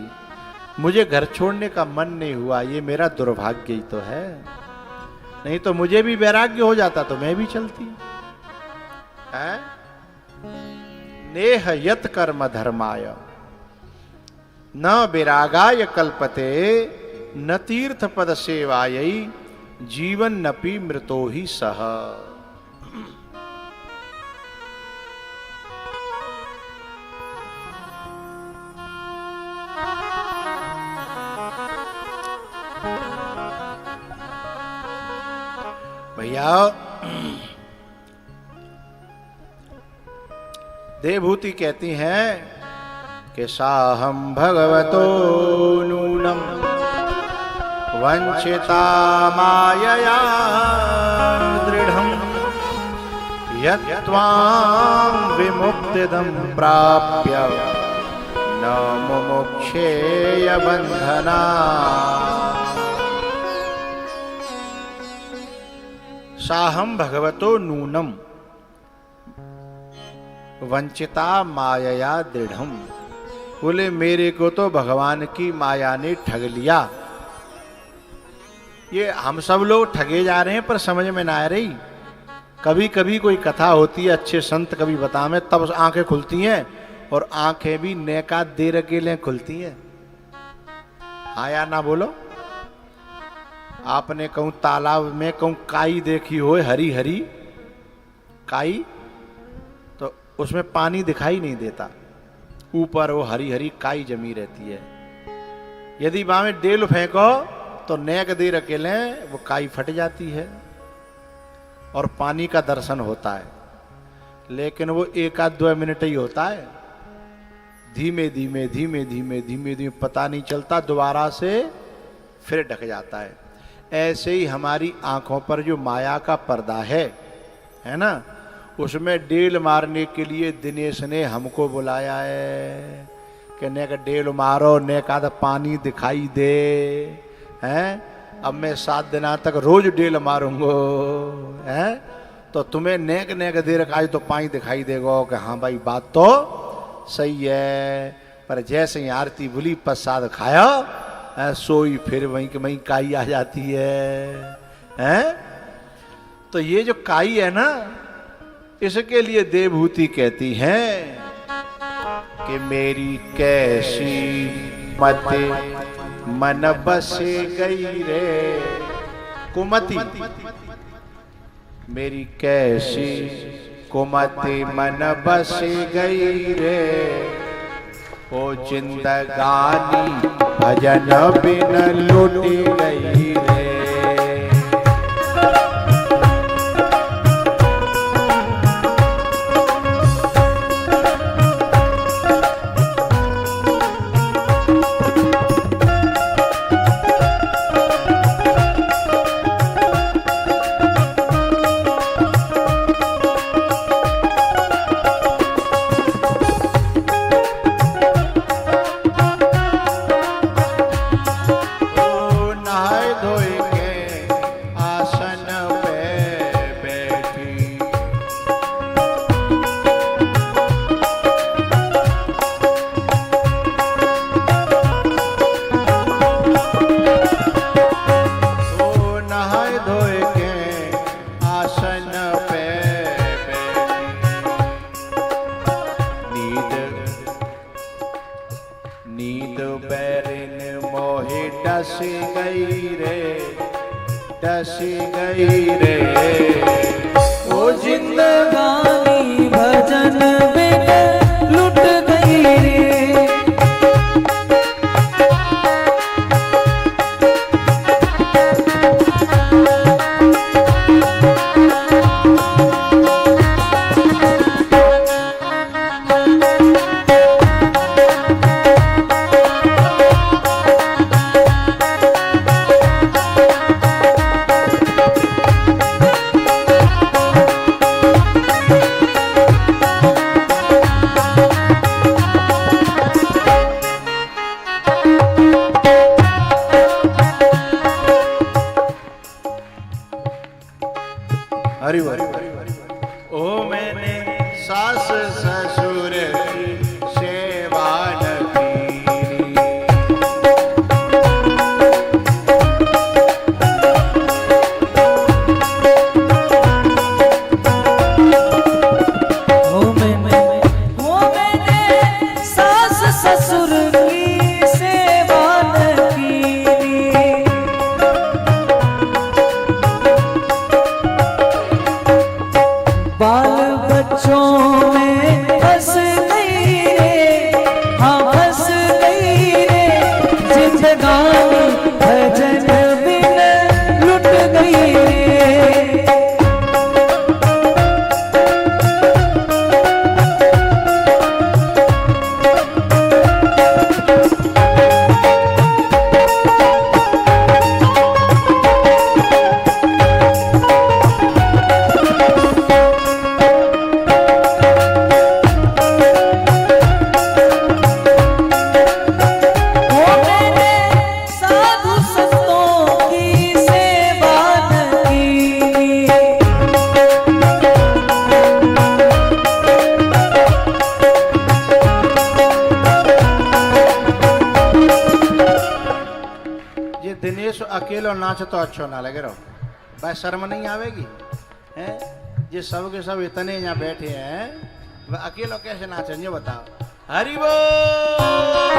मुझे घर छोड़ने का मन नहीं हुआ। ये मेरा दुर्भाग्य ही तो है, नहीं तो मुझे भी वैराग्य हो जाता तो मैं भी चलती है। नेह यत कर्म धर्माय न विरागाय कल्पते, न तीर्थ पद सेवायै जीवन नपि मृतो ही सह। भैया देवहूति कहती हैं कि साहम भगवतो नूनम वंचिता मायया दृढ़ं यत्त्वां विमुक्तिदं प्राप्य न मुमुक्षेय बंधना। साहम भगवतो नूनम वंचिता मायया दृढ़म। बोले मेरे को तो भगवान की माया ने ठग लिया। ये हम सब लोग ठगे जा रहे हैं पर समझ में ना आ रही। कभी कभी कोई कथा होती है, अच्छे संत कभी बतावे तब आंखें खुलती हैं, और आंखें भी नेका देर अकेले खुलती हैं। हाँ या ना बोलो। आपने कहूं तालाब में कहूं काई देखी हो, हरी हरी काई, तो उसमें पानी दिखाई नहीं देता, ऊपर वो हरी हरी काई जमी रहती है। यदि वहां में डेल फेंको तो नेक देर अकेले वो काई फट जाती है और पानी का दर्शन होता है, लेकिन वो 1-2 मिनट ही होता है। धीमे धीमे धीमे धीमे धीमे धीमे पता नहीं चलता, दोबारा से फिर ढक जाता है। ऐसे ही हमारी आंखों पर जो माया का पर्दा है ना, उसमें डेल मारने के लिए दिनेश ने हमको बुलाया है कि नेक डेल मारो, नेका तो पानी दिखाई दे हैं। अब मैं 7 दिन तक रोज डेल मारूंगो हैं, तो तुम्हें नेक नेक देर आज तो पानी दिखाई देगा कि हाँ भाई बात तो सही है। पर जैसे ही आरती बुली प्रसाद खाया सोई फिर वहीं के वहीं काई आ जाती है। तो ये जो काई है ना, इसके लिए देवहूति कहती हैं कि मेरी कैसी मते मन बसे गई रे कुमति, मेरी कैसी कुमति मन बसे गई रे, ओ जिंदगानी भजन बिन लुट गई रे। धोए नींद बैरिन मोहे डस गई रे, डस गई रे। ओ जिंदगानी भजन बिन लुट गई रे। हरि ओ मैंने सास ससुर की सेवा न की। मैंने सास ससुर की सेवा न की। बाल बच्चों में फंस गई रे, हाँ फंस गई रे। जिंदगानी भजन बिन लुट गई रे। दिनेश अकेलो नाच तो अच्छो ना लगे रहो भाई, शर्म नहीं आवेगी हैं? ये सब के सब इतने यहाँ बैठे हैं, वह अकेलो कैसे नाचेंगे बताओ। हरि बोल।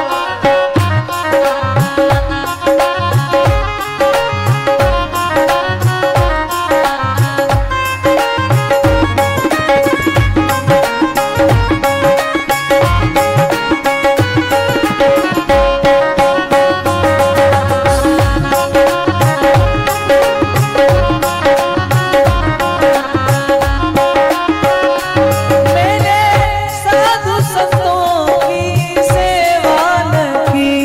मैंने साधु संतों की सेवा न की।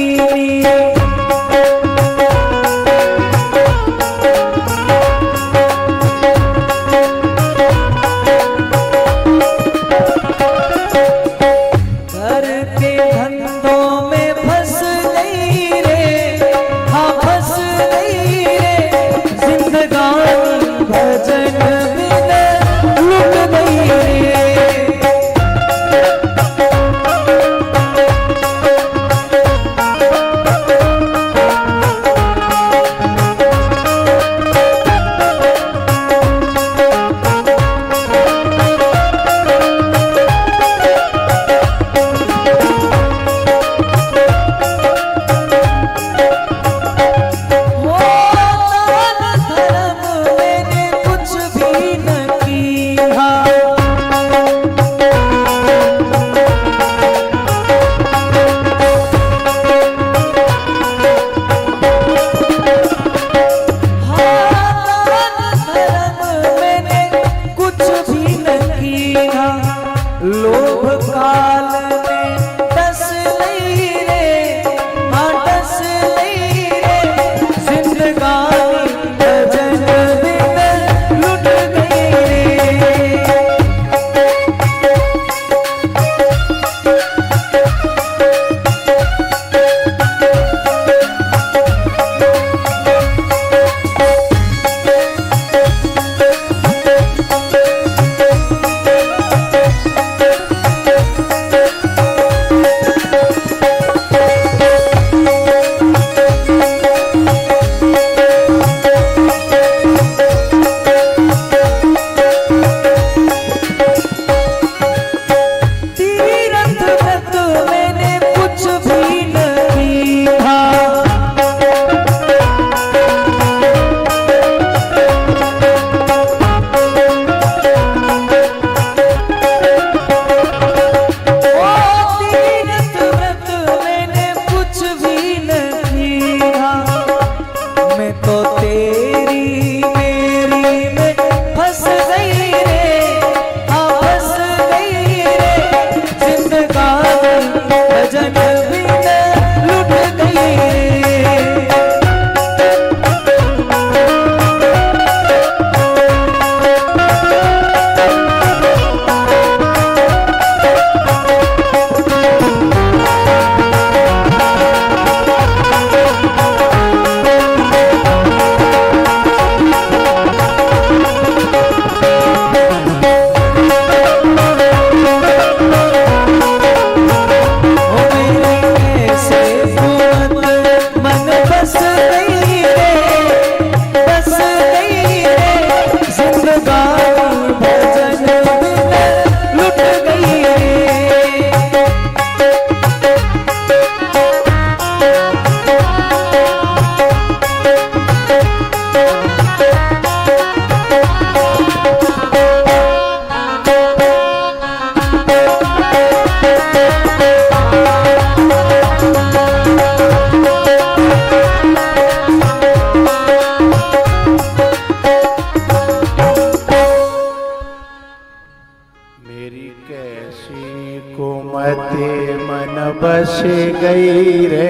कैसी कुमते मन बस गई रे,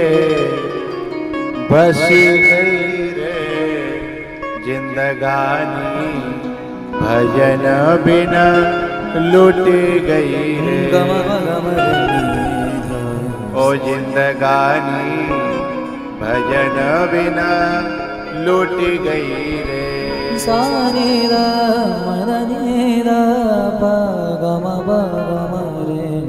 बस गई रे जिंदगानी, भजन बिना लुट गई रे। ओ जिंदगानी भजन बिना लुट गई रे। सारे रा मन रे रा पा ग म रे